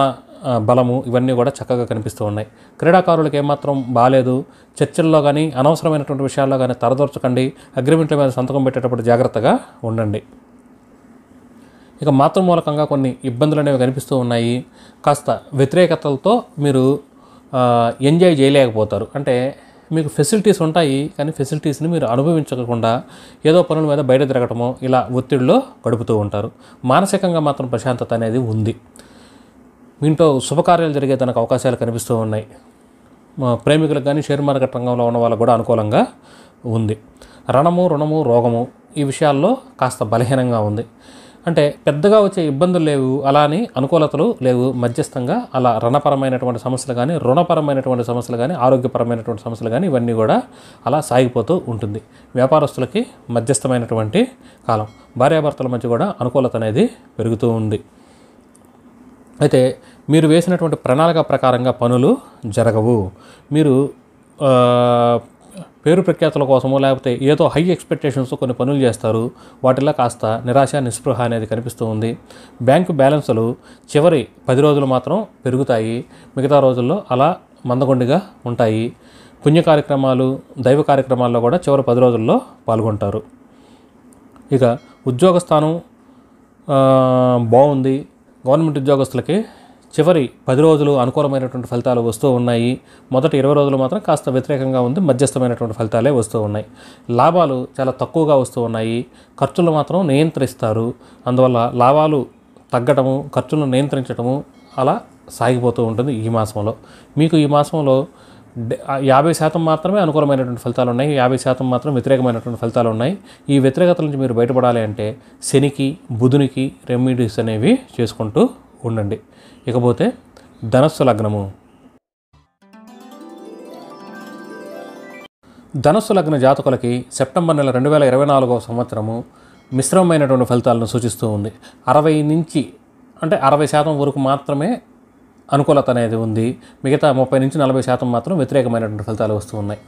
బలము ఇవన్నీ కూడా చక్కగా కనిపిస్తూ ఉన్నాయి. క్రీడాకారులకు ఏమాత్రం బాగాలేదు. చర్చల్లో కానీ అనవసరమైనటువంటి విషయాల్లో కానీ తలదూర్చకండి. అగ్రిమెంట్ల మీద సంతకం పెట్టేటప్పుడు జాగ్రత్తగా ఉండండి. ఇక మాతృమూలకంగా కొన్ని ఇబ్బందులు అనేవి కనిపిస్తూ ఉన్నాయి. కాస్త వ్యతిరేకతలతో మీరు ఎంజాయ్ చేయలేకపోతారు. అంటే మీకు ఫెసిలిటీస్ ఉంటాయి, కానీ ఫెసిలిటీస్ని మీరు అనుభవించకుండా ఏదో పనుల మీద బయట తిరగటమో ఇలా ఒత్తిడిలో గడుపుతూ ఉంటారు. మానసికంగా మాత్రం ప్రశాంతత అనేది ఉంది. మీ ఇంట్లో శుభకార్యాలు జరిగేదానికి అవకాశాలు కనిపిస్తూ ఉన్నాయి. ప్రేమికులకు కానీ షేర్ మార్కెట్ రంగంలో ఉన్న వాళ్ళకు కూడా అనుకూలంగా ఉంది. రుణము, రోగము ఈ విషయాల్లో కాస్త బలహీనంగా ఉంది. అంటే పెద్దగా వచ్చే ఇబ్బందులు లేవు, అలా అని అనుకూలతలు లేవు. మధ్యస్థంగా అలా రుణపరమైనటువంటి సమస్యలు కానీ, రుణపరమైనటువంటి సమస్యలు కానీ, ఆరోగ్యపరమైనటువంటి సమస్యలు కానీ ఇవన్నీ కూడా అలా సాగిపోతూ ఉంటుంది. వ్యాపారస్తులకి మధ్యస్థమైనటువంటి కాలం. భార్యాభర్తల మధ్య కూడా అనుకూలత అనేది పెరుగుతూ ఉంది. అయితే మీరు వేసినటువంటి ప్రణాళిక ప్రకారంగా పనులు జరగవు. మీరు పేరు ప్రఖ్యాతుల కోసమో లేకపోతే ఏదో హై ఎక్స్పెక్టేషన్స్ కొన్ని పనులు చేస్తారు. వాటిల్లో కాస్త నిరాశ, నిస్పృహ అనేది కనిపిస్తూ ఉంది. బ్యాంకు బ్యాలెన్సులు చివరి 10 రోజులు మాత్రం పెరుగుతాయి. మిగతా రోజుల్లో అలా మందకొండిగా ఉంటాయి. పుణ్య కార్యక్రమాలు, దైవ కార్యక్రమాల్లో కూడా చివరి 10 రోజుల్లో పాల్గొంటారు. ఇక ఉద్యోగ స్థానం బాగుంది. గవర్నమెంట్ ఉద్యోగస్తులకి చివరి 10 రోజులు అనుకూలమైనటువంటి ఫలితాలు వస్తూ ఉన్నాయి. మొదటి 20 రోజులు మాత్రం కాస్త వ్యతిరేకంగా ఉంది. మధ్యస్థమైనటువంటి ఫలితాలే వస్తూ ఉన్నాయి. లాభాలు చాలా తక్కువగా వస్తూ ఉన్నాయి. ఖర్చులు మాత్రం నియంత్రిస్తారు. అందువల్ల లాభాలు తగ్గటము, ఖర్చులను నియంత్రించడము అలా సాగిపోతూ ఉంటుంది ఈ మాసంలో. మీకు ఈ మాసంలో 50% మాత్రమే అనుకూలమైనటువంటి ఫలితాలు ఉన్నాయి. 50% మాత్రం వ్యతిరేకమైనటువంటి ఫలితాలు ఉన్నాయి. ఈ వ్యతిరేకతల నుంచి మీరు బయటపడాలి అంటే శనికి, బుధునికి రెమెడీస్ అనేవి చేసుకుంటూ ఉండండి. ఇకపోతే ధనస్సు లగ్నము. ధనస్సు లగ్న జాతకులకి సెప్టెంబర్ నెల 2024వ సంవత్సరము మిశ్రమమైనటువంటి ఫలితాలను సూచిస్తూ ఉంది. 60% వరకు మాత్రమే అనుకూలత అనేది ఉంది. మిగతా 30 నుంచి 40% మాత్రం వ్యతిరేకమైనటువంటి ఫలితాలు వస్తూ ఉన్నాయి.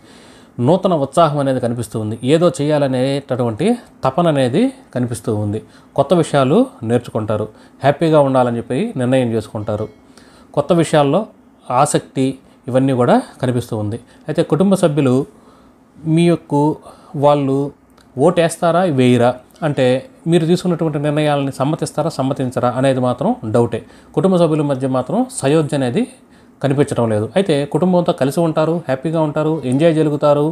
నూతన ఉత్సాహం అనేది కనిపిస్తూ ఉంది. ఏదో చేయాలనేటటువంటి తపన అనేది కనిపిస్తూ ఉంది. కొత్త విషయాలు నేర్చుకుంటారు. హ్యాపీగా ఉండాలని చెప్పి నిర్ణయం చేసుకుంటారు. కొత్త విషయాల్లో ఆసక్తి ఇవన్నీ కూడా కనిపిస్తూ ఉంది. అయితే కుటుంబ సభ్యులు మీ యొక్క వాళ్ళు ఓటేస్తారా వేయరా, అంటే మీరు తీసుకున్నటువంటి నిర్ణయాలని సమ్మతించరా అనేది మాత్రం డౌటే. కుటుంబ సభ్యుల మధ్య మాత్రం సయోధ్య అనేది కనిపించడం లేదు. అయితే కుటుంబంతో కలిసి ఉంటారు, హ్యాపీగా ఉంటారు, ఎంజాయ్ జరుగుతారు.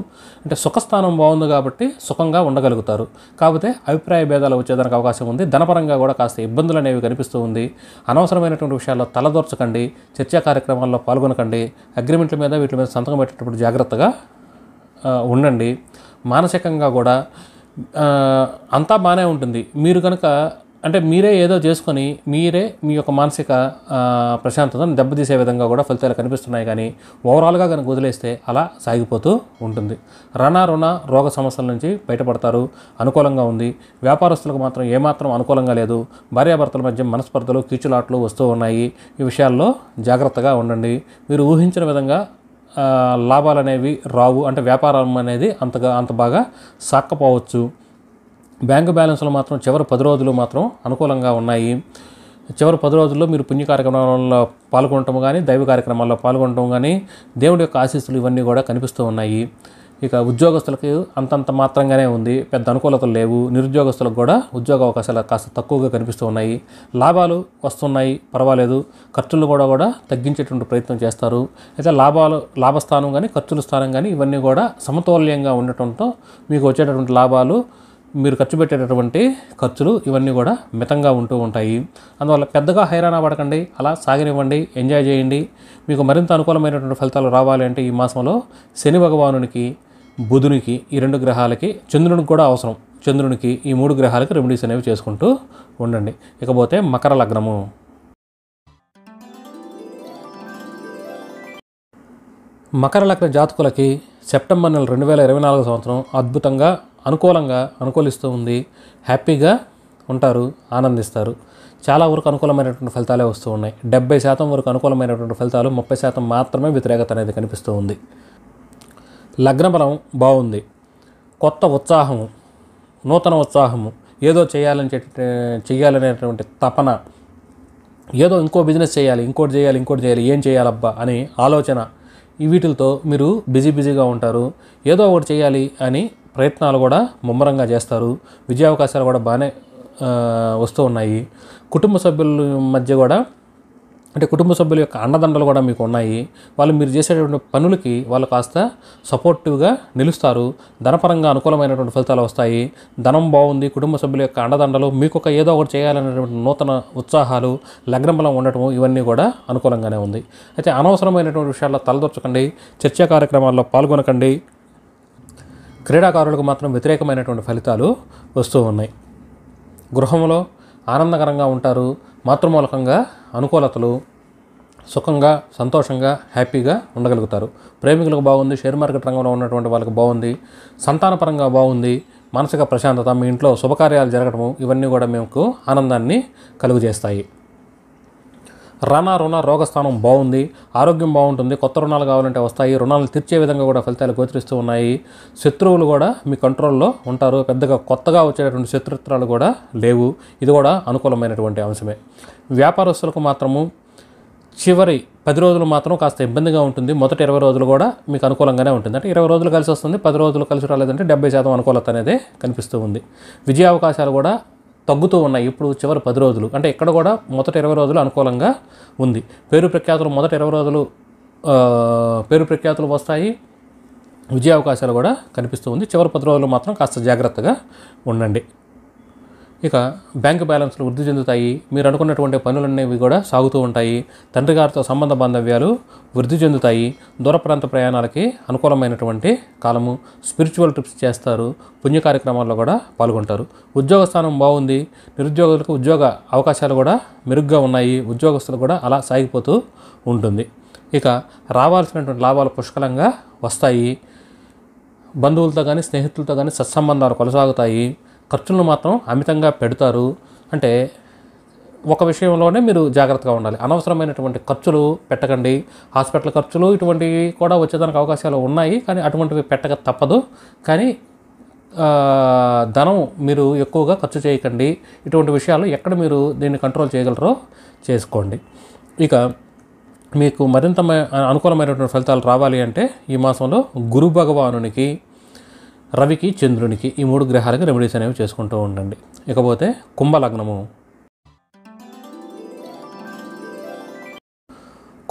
అంటే సుఖస్థానం బాగుంది కాబట్టి సుఖంగా ఉండగలుగుతారు. కాకపోతే అభిప్రాయ భేదాలు వచ్చేదానికి అవకాశం ఉంది. ధనపరంగా కూడా కాస్త ఇబ్బందులు అనేవి కనిపిస్తూ ఉంది. అనవసరమైనటువంటి విషయాల్లో తలదూర్చకండి. చర్చా కార్యక్రమాల్లో పాల్గొనకండి. అగ్రిమెంట్ల మీద వీటి మీద సంతకం పెట్టేటప్పుడు జాగ్రత్తగా ఉండండి. మానసికంగా కూడా అంతా బాగానే ఉంటుంది. మీరు కనుక అంటే మీరే ఏదో చేసుకొని మీరే మీ యొక్క మానసిక ప్రశాంతతను దెబ్బతీసే విధంగా కూడా ఫలితాలు కనిపిస్తున్నాయి. కానీ ఓవరాల్గా కనుక వదిలేస్తే అలా సాగిపోతూ ఉంటుంది. రుణ రోగ సమస్యల నుంచి బయటపడతారు. అనుకూలంగా ఉంది. వ్యాపారస్తులకు మాత్రం ఏమాత్రం అనుకూలంగా లేదు. భార్యాభర్తల మధ్య మనస్పర్ధలు కీచులాట్లు వస్తూ ఉన్నాయి. ఈ విషయాల్లో జాగ్రత్తగా ఉండండి. మీరు ఊహించిన విధంగా లాభాలు అనేవి రావు. అంటే వ్యాపారం అనేది అంత బాగా సాక్కపోవచ్చు. బ్యాంకు బ్యాలెన్స్లో మాత్రం చివరి 10 రోజులు మాత్రం అనుకూలంగా ఉన్నాయి. చివరి 10 రోజుల్లో మీరు పుణ్య కార్యక్రమాల్లో పాల్గొనటం కానీ, దైవ కార్యక్రమాల్లో పాల్గొనటం కానీ, దేవుడి యొక్క ఆశీస్సులు ఇవన్నీ కూడా కనిపిస్తూ ఉన్నాయి. ఇక ఉద్యోగస్తులకు అంతంత మాత్రంగానే ఉంది. పెద్ద అనుకూలతలు లేవు. నిరుద్యోగస్తులకు కూడా ఉద్యోగ అవకాశాలు కాస్త తక్కువగా కనిపిస్తూ ఉన్నాయి. లాభాలు వస్తున్నాయి, పర్వాలేదు. ఖర్చులు కూడా తగ్గించేటువంటి ప్రయత్నం చేస్తారు. అయితే లాభస్థానం కానీ, ఖర్చుల స్థానం కానీ ఇవన్నీ కూడా సమతుల్యంగా ఉండటంతో మీకు వచ్చేటటువంటి లాభాలు, మీరు ఖర్చు పెట్టేటటువంటి ఖర్చులు ఇవన్నీ కూడా మితంగా ఉంటూ ఉంటాయి. అందువల్ల పెద్దగా హైరాణ పడకండి. అలా సాగనివ్వండి, ఎంజాయ్ చేయండి. మీకు మరింత అనుకూలమైనటువంటి ఫలితాలు రావాలి అంటే ఈ మాసంలో శని భగవానునికి, బుధునికి, ఈ 2 గ్రహాలకి, చంద్రునికి కూడా అవసరం. చంద్రునికి, ఈ 3 గ్రహాలకి రెమెడీస్ అనేవి చేసుకుంటూ ఉండండి. ఇకపోతే మకర లగ్నము. మకర లగ్న జాతకులకి సెప్టెంబర్ నెల 2024 సంవత్సరం అద్భుతంగా అనుకూలిస్తూ ఉంది. హ్యాపీగా ఉంటారు, ఆనందిస్తారు. చాలా వరకు అనుకూలమైనటువంటి ఫలితాలే వస్తూ ఉన్నాయి. 70% వరకు అనుకూలమైనటువంటి ఫలితాలు, 30% మాత్రమే వ్యతిరేకత అనేది కనిపిస్తూ ఉంది. లగ్న బలం బాగుంది. కొత్త ఉత్సాహము, నూతన ఉత్సాహము, ఏదో చేయాలనేటువంటి తపన, ఏదో ఇంకో బిజినెస్ చేయాలి, ఇంకోటి చేయాలి, ఏం చేయాలబ్బా అని ఆలోచన, వీటితో మీరు బిజీగా ఉంటారు. ఏదో ఒకటి చేయాలి అని ప్రయత్నాలు కూడా ముమ్మరంగా చేస్తారు. విజయావకాశాలు కూడా బాగానే వస్తూ ఉన్నాయి. కుటుంబ సభ్యుల మధ్య కూడా, అంటే కుటుంబ సభ్యుల యొక్క అండదండలు కూడా మీకు ఉన్నాయి. వాళ్ళు మీరు చేసేటువంటి పనులకి వాళ్ళు కాస్త సపోర్టివ్గా నిలుస్తారు. ధనపరంగా అనుకూలమైనటువంటి ఫలితాలు వస్తాయి. ధనం బాగుంది. కుటుంబ సభ్యుల యొక్క అండదండలు, మీకు ఏదో ఒకటి చేయాలనేటువంటి నూతన ఉత్సాహాలు, లగ్న బలం ఉండటము, ఇవన్నీ కూడా అనుకూలంగానే ఉంది. అయితే అనవసరమైనటువంటి విషయాల్లో తలదొచ్చకండి. చర్చా కార్యక్రమాల్లో పాల్గొనకండి. క్రీడాకారులకు మాత్రం వ్యతిరేకమైనటువంటి ఫలితాలు వస్తూ ఉన్నాయి. గృహంలో ఆనందకరంగా ఉంటారు. మాతృమూలకంగా అనుకూలతలు, సుఖంగా, సంతోషంగా, హ్యాపీగా ఉండగలుగుతారు. ప్రేమికులకు బాగుంది. షేర్ మార్కెట్ రంగంలో ఉన్నటువంటి వాళ్ళకి బాగుంది. సంతానపరంగా బాగుంది. మానసిక ప్రశాంతత, మీ ఇంట్లో శుభకార్యాలు జరగడము, ఇవన్నీ కూడా మీకు ఆనందాన్ని కలుగజేస్తాయి. రుణ రోగస్థానం బాగుంది. ఆరోగ్యం బాగుంటుంది. కొత్త రుణాలు కావాలంటే వస్తాయి. రుణాలు తీర్చే విధంగా కూడా ఫలితాలు గోచరిస్తూ ఉన్నాయి. శత్రువులు కూడా మీ కంట్రోల్లో ఉంటారు. పెద్దగా కొత్తగా వచ్చేటటువంటి శత్రుత్వాలు కూడా లేవు. ఇది కూడా అనుకూలమైనటువంటి అంశమే. వ్యాపారస్తులకు మాత్రము చివరి 10 రోజులు మాత్రం కాస్త ఇబ్బందిగా ఉంటుంది. మొదటి 20 రోజులు కూడా మీకు అనుకూలంగానే ఉంటుంది. అంటే 20 రోజులు కలిసి వస్తుంది, 10 రోజులు కలిసి రాలేదంటే 70% అనుకూలత అనేది కనిపిస్తూ ఉంది. విజయావకాశాలు కూడా తగ్గుతూ ఉన్నాయి. ఇప్పుడు చివరి 10 రోజులు అంటే ఇక్కడ కూడా మొదటి 20 రోజులు అనుకూలంగా ఉంది. పేరు ప్రఖ్యాతులు మొదటి 20 రోజులు పేరు ప్రఖ్యాతులు వస్తాయి. విజయావకాశాలు కూడా కనిపిస్తూ ఉంది. చివరి 10 రోజులు మాత్రం కాస్త జాగ్రత్తగా ఉండండి. ఇక బ్యాంకు బ్యాలెన్స్లు వృద్ధి చెందుతాయి. మీరు అనుకున్నటువంటి పనులనేవి కూడా సాగుతూ ఉంటాయి. తండ్రి గారితో సంబంధ బాంధవ్యాలు వృద్ధి చెందుతాయి. దూర ప్రాంత ప్రయాణాలకి అనుకూలమైనటువంటి కాలము. స్పిరిచువల్ ట్రిప్స్ చేస్తారు. పుణ్య కార్యక్రమాల్లో కూడా పాల్గొంటారు. ఉద్యోగ స్థానం బాగుంది. నిరుద్యోగులకు ఉద్యోగ అవకాశాలు కూడా మెరుగ్గా ఉన్నాయి. ఉద్యోగస్తులు కూడా అలా సాగిపోతూ ఉంటుంది. ఇక రావాల్సినటువంటి లాభాలు పుష్కలంగా వస్తాయి. బంధువులతో కానీ, స్నేహితులతో కానీ సత్సంబంధాలు కొనసాగుతాయి. ఖర్చులను మాత్రం అమితంగా పెడతారు. అంటే ఒక విషయంలోనే మీరు జాగ్రత్తగా ఉండాలి. అనవసరమైనటువంటి ఖర్చులు పెట్టకండి. హాస్పిటల్ ఖర్చులు ఇటువంటివి కూడా వచ్చేదానికి అవకాశాలు ఉన్నాయి. కానీ అటువంటివి పెట్టక తప్పదు. కానీ ధనం మీరు ఎక్కువగా ఖర్చు చేయకండి. ఇటువంటి విషయాలు ఎక్కడ మీరు దీన్ని కంట్రోల్ చేయగలరో చేసుకోండి. ఇక మీకు మరింత అనుకూలమైనటువంటి ఫలితాలు రావాలి అంటే ఈ మాసంలో గురు భగవానునికి, రవికి, చంద్రునికి, ఈ 3 గ్రహాలకి రెమెడీస్ అనేవి చేసుకుంటూ ఉండండి. ఇకపోతే కుంభలగ్నము.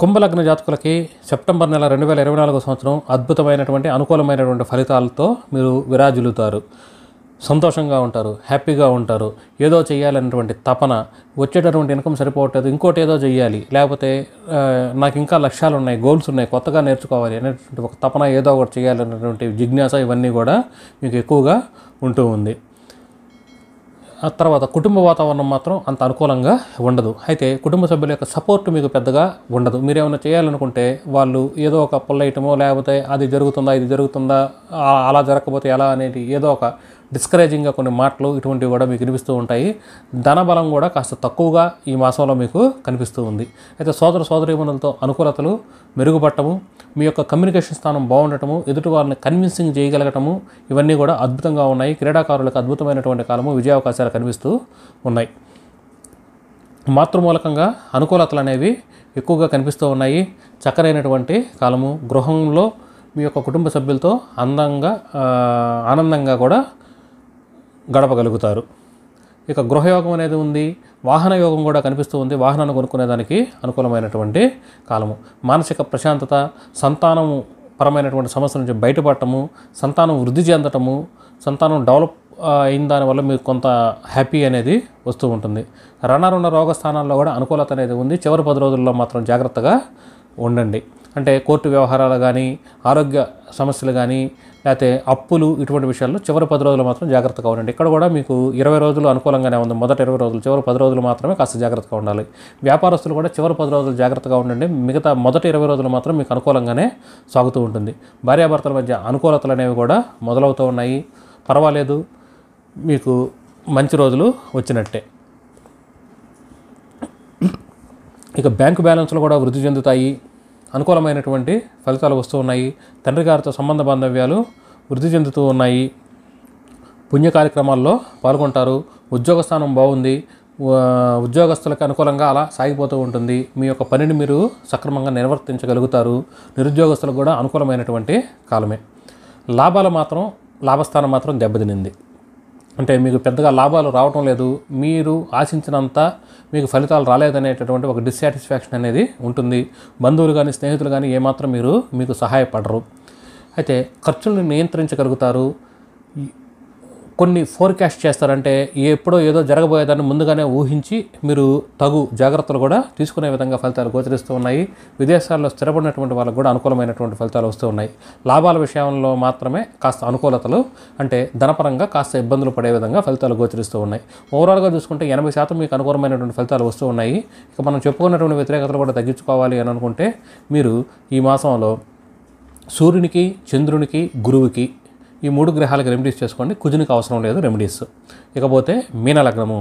కుంభలగ్న జాతకులకి సెప్టెంబర్ నెల 2024 సంవత్సరం అద్భుతమైనటువంటి అనుకూలమైనటువంటి ఫలితాలతో మీరు విరాజిల్లుతారు. సంతోషంగా ఉంటారు. హ్యాపీగా ఉంటారు. ఏదో చేయాలనేటువంటి తపన, వచ్చేటటువంటి ఇన్కమ్ సరిపోవట్లేదు, ఇంకోటి ఏదో చేయాలి, లేకపోతే నాకు ఇంకా లక్ష్యాలు ఉన్నాయి, గోల్స్ ఉన్నాయి, కొత్తగా నేర్చుకోవాలి అనేటువంటి ఒక తపన, ఏదో ఒకటి చేయాలనేటువంటి జిజ్ఞాస, ఇవన్నీ కూడా మీకు ఎక్కువగా ఉంటూ ఉంది. ఆ తర్వాత కుటుంబ వాతావరణం మాత్రం అంత అనుకూలంగా ఉండదు. అయితే కుటుంబ సభ్యుల యొక్క సపోర్ట్ మీకు పెద్దగా ఉండదు. మీరేమైనా చేయాలనుకుంటే వాళ్ళు ఏదో ఒక పొల్లైటమో లేకపోతే అది జరుగుతుందా ఇది జరుగుతుందా అలా జరగకపోతే ఎలా అనేది ఏదో ఒక డిస్కరేజింగ్గా కొన్ని మాటలు ఇటువంటివి కూడా మీకు వినిపిస్తూ ఉంటాయి. ధనబలం కూడా కాస్త తక్కువగా ఈ మాసంలో మీకు కనిపిస్తూ ఉంది. అయితే సోదర సోదరీమణులతో అనుకూలతలు మెరుగుపడటము, మీ యొక్క కమ్యూనికేషన్ స్థానం బాగుండటము, ఎదుటి వారిని కన్విన్సింగ్ చేయగలగటము, ఇవన్నీ కూడా అద్భుతంగా ఉన్నాయి. క్రీడాకారులకు అద్భుతమైనటువంటి కాలము, విజయావకాశాలు కనిపిస్తూ ఉన్నాయి. మాతృమూలకంగా అనుకూలతలు అనేవి ఎక్కువగా కనిపిస్తూ ఉన్నాయి. చక్కనైనటువంటి కాలము. గృహంలో మీ యొక్క కుటుంబ సభ్యులతో ఆనందంగా కూడా గడపగలుగుతారు. ఇక గృహయోగం అనేది ఉంది. వాహన యోగం కూడా కనిపిస్తూ ఉంది. వాహనాన్ని కొనుక్కునేదానికి అనుకూలమైనటువంటి కాలము. మానసిక ప్రశాంతత, సంతానము పరమైనటువంటి సమస్యల నుంచి బయటపడటము, సంతానం వృద్ధి చెందటము, సంతానం డెవలప్ అయిన దానివల్ల మీకు కొంత హ్యాపీ అనేది వస్తూ ఉంటుంది. రణరుణ రోగ స్థానాల్లో కూడా అనుకూలత అనేది ఉంది. చివరి 10 రోజుల్లో మాత్రం జాగ్రత్తగా ఉండండి. అంటే కోర్టు వ్యవహారాలు కానీ, ఆరోగ్య సమస్యలు కానీ, లేకపోతే అప్పులు, ఇటువంటి విషయాల్లో చివరి 10 రోజులు మాత్రం జాగ్రత్తగా ఉండండి. ఇక్కడ కూడా మీకు 20 రోజులు అనుకూలంగానే ఉంది. మొదటి 20 రోజులు, చివరి 10 రోజులు మాత్రమే కాస్త జాగ్రత్తగా ఉండాలి. వ్యాపారస్తులు కూడా చివరి 10 రోజులు జాగ్రత్తగా ఉండండి. మిగతా మొదటి 20 రోజులు మాత్రం మీకు అనుకూలంగానే సాగుతూ ఉంటుంది. భార్యాభర్తల మధ్య అనుకూలతలు అనేవి కూడా మొదలవుతూ ఉన్నాయి. పర్వాలేదు, మీకు మంచి రోజులు వచ్చినట్టే. ఇక బ్యాంకు బ్యాలెన్స్లు కూడా వృద్ధి చెందుతాయి. అనుకూలమైనటువంటి ఫలితాలు వస్తూ ఉన్నాయి. తండ్రి గారితో సంబంధ బాంధవ్యాలు వృద్ధి చెందుతూ ఉన్నాయి. పుణ్య కార్యక్రమాల్లో పాల్గొంటారు. ఉద్యోగ స్థానం బాగుంది. ఉద్యోగస్తులకు అనుకూలంగా అలా సాగిపోతూ ఉంటుంది. మీ యొక్క పనిని మీరు సక్రమంగా నిర్వర్తించగలుగుతారు. నిరుద్యోగస్తులకు కూడా అనుకూలమైనటువంటి కాలమే. లాభస్థానం మాత్రం దెబ్బతినింది. అంటే మీకు పెద్దగా లాభాలు రావటం లేదు. మీరు ఆశించినంత మీకు ఫలితాలు రాలేదనేటటువంటి ఒక డిస్సాటిస్ఫాక్షన్ అనేది ఉంటుంది. బంధువులు కానీ, స్నేహితులు కానీ ఏమాత్రం మీకు సహాయపడరు. అయితే ఖర్చులను నియంత్రించగలుగుతారు. కొన్ని ఫోర్కాస్ట్ చేస్తారంటే ఎప్పుడో ఏదో జరగబోయేదాన్ని ముందుగానే ఊహించి మీరు తగు జాగ్రత్తలు కూడా తీసుకునే విధంగా ఫలితాలు గోచరిస్తూ ఉన్నాయి. విదేశాల్లో స్థిరపడినటువంటి వాళ్ళకు కూడా అనుకూలమైనటువంటి ఫలితాలు వస్తూ ఉన్నాయి. లాభాల విషయంలో మాత్రమే కాస్త అనుకూలతలు, అంటే ధనపరంగా కాస్త ఇబ్బందులు పడే విధంగా ఫలితాలు గోచరిస్తూ ఉన్నాయి. ఓవరాల్గా చూసుకుంటే 80% మీకు అనుకూలమైనటువంటి ఫలితాలు వస్తూ ఉన్నాయి. ఇక మనం చెప్పుకున్నటువంటి వ్యతిరేకతలు కూడా తగ్గించుకోవాలి అని అనుకుంటే మీరు ఈ మాసంలో సూర్యునికి, చంద్రునికి, గురువుకి ఈ 3 గ్రహాలకు రెమెడీస్ చేసుకోండి. కుజునికి అవసరం లేదు రెమెడీస్. ఇకపోతే మీనలగ్నము.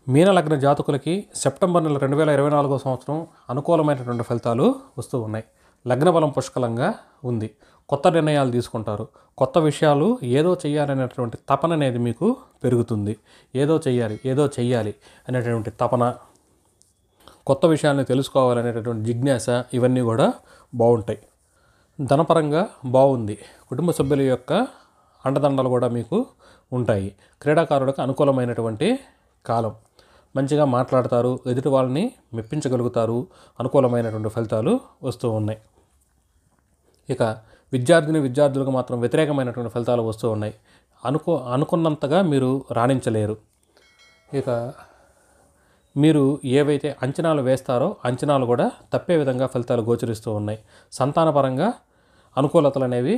మీనలగ్న జాతకులకి సెప్టెంబర్ నెల 2024 సంవత్సరం అనుకూలమైనటువంటి ఫలితాలు వస్తూ ఉన్నాయి. లగ్న బలం పుష్కలంగా ఉంది. కొత్త నిర్ణయాలు తీసుకుంటారు. కొత్త విషయాలు ఏదో చేయాలనేటువంటి తపన అనేది మీకు పెరుగుతుంది. ఏదో చెయ్యాలి అనేటువంటి తపన, కొత్త విషయాన్ని తెలుసుకోవాలనేటటువంటి జిజ్ఞాస, ఇవన్నీ కూడా బాగుంటాయి. ధనపరంగా బాగుంది. కుటుంబ సభ్యుల యొక్క అండదండలు కూడా మీకు ఉంటాయి. క్రీడాకారులకు అనుకూలమైనటువంటి కాలం. మంచిగా మాట్లాడతారు. ఎదుటి వాళ్ళని మెప్పించగలుగుతారు. అనుకూలమైనటువంటి ఫలితాలు వస్తూ ఉన్నాయి. ఇక విద్యార్థులకు మాత్రం వ్యతిరేకమైనటువంటి ఫలితాలు వస్తూ ఉన్నాయి. అనుకున్నంతగా మీరు రాణించలేరు. ఇక మీరు ఏవైతే అంచనాలు వేస్తారో అంచనాలు కూడా తప్పే విధంగా ఫలితాలు గోచరిస్తూ ఉన్నాయి. సంతానపరంగా అనుకూలతలు అనేవి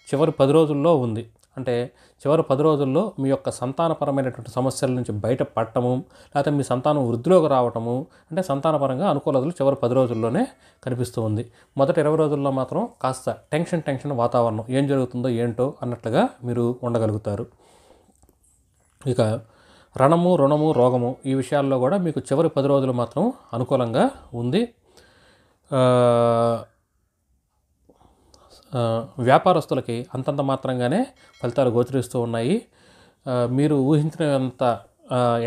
చివరి 10 రోజుల్లో ఉంది. అంటే చివరి 10 రోజుల్లో మీ యొక్క సంతానపరమైనటువంటి సమస్యల నుంచి బయటపడటము, లేకపోతే మీ సంతానం వృద్ధిలోకి రావటము, అంటే సంతానపరంగా అనుకూలతలు చివరి 10 రోజుల్లోనే కనిపిస్తూ ఉంది. మొదటి 20 రోజుల్లో మాత్రం కాస్త టెన్షన్ వాతావరణం, ఏం జరుగుతుందో ఏంటో అన్నట్లుగా మీరు ఉండగలుగుతారు. ఇక రుణము, రోగము, ఈ విషయాల్లో కూడా మీకు చివరి 10 రోజులు మాత్రం అనుకూలంగా ఉంది. వ్యాపారస్తులకి అంతంత మాత్రంగానే ఫలితాలు గోచరిస్తూ ఉన్నాయి. మీరు ఊహించినంత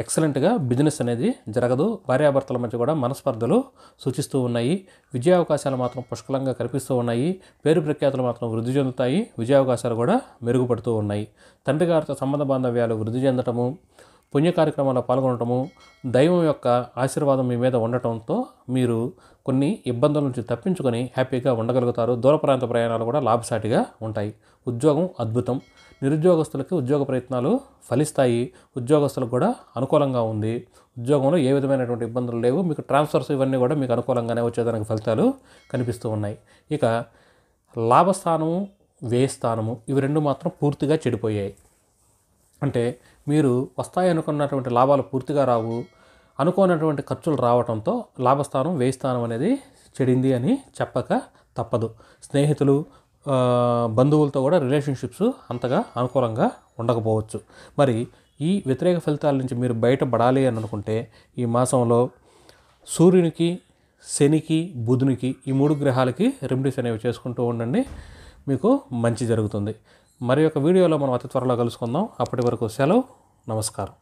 ఎక్సలెంట్గా బిజినెస్ అనేది జరగదు. భార్యాభర్తల మధ్య కూడా మనస్పర్ధలు సూచిస్తూ ఉన్నాయి. విజయావకాశాలు మాత్రం పుష్కలంగా కనిపిస్తూ ఉన్నాయి. పేరు ప్రఖ్యాతులు మాత్రం వృద్ధి చెందుతాయి. విజయావకాశాలు కూడా మెరుగుపడుతూ ఉన్నాయి. తండ్రి గారితో సంబంధ బాంధవ్యాలు వృద్ధి చెందటము, పుణ్య కార్యక్రమాల్లో పాల్గొనటము, దైవం యొక్క ఆశీర్వాదం మీ మీద ఉండటంతో మీరు కొన్ని ఇబ్బందుల నుంచి తప్పించుకొని హ్యాపీగా ఉండగలుగుతారు. దూర ప్రాంత ప్రయాణాలు కూడా లాభసాటిగా ఉంటాయి. ఉద్యోగం అద్భుతం. నిరుద్యోగస్తులకి ఉద్యోగ ప్రయత్నాలు ఫలిస్తాయి. ఉద్యోగస్తులకు కూడా అనుకూలంగా ఉంది. ఉద్యోగంలో ఏ విధమైనటువంటి ఇబ్బందులు లేవు. మీకు ట్రాన్స్ఫర్స్ ఇవన్నీ కూడా మీకు అనుకూలంగానే వచ్చేదానికి ఫలితాలు కనిపిస్తూ ఉన్నాయి. ఇక లాభస్థానము వ్యయ స్థానము ఇవి రెండు మాత్రం పూర్తిగా చెడిపోయాయి. అంటే మీరు వస్తాయి అనుకున్నటువంటి లాభాలు పూర్తిగా రావు, అనుకోనటువంటి ఖర్చులు రావడంతో లాభస్థానం వ్యయ స్థానం అనేది చెడింది అని చెప్పక తప్పదు. స్నేహితులు బంధువులతో కూడా రిలేషన్షిప్స్ అంతగా అనుకూలంగా ఉండకపోవచ్చు. మరి ఈ వ్యతిరేక ఫలితాల నుంచి మీరు బయటపడాలి అని అనుకుంటే ఈ మాసంలో సూర్యునికి, శనికి, బుధునికి ఈ 3 గ్రహాలకి రెమెడీస్ అనేవి చేసుకుంటూ ఉండండి, మీకు మంచి జరుగుతుంది. మరి ఒక వీడియోలో మనం అతి త్వరలో కలుసుకుందాం. అప్పటి వరకు సెలవు, నమస్కారం.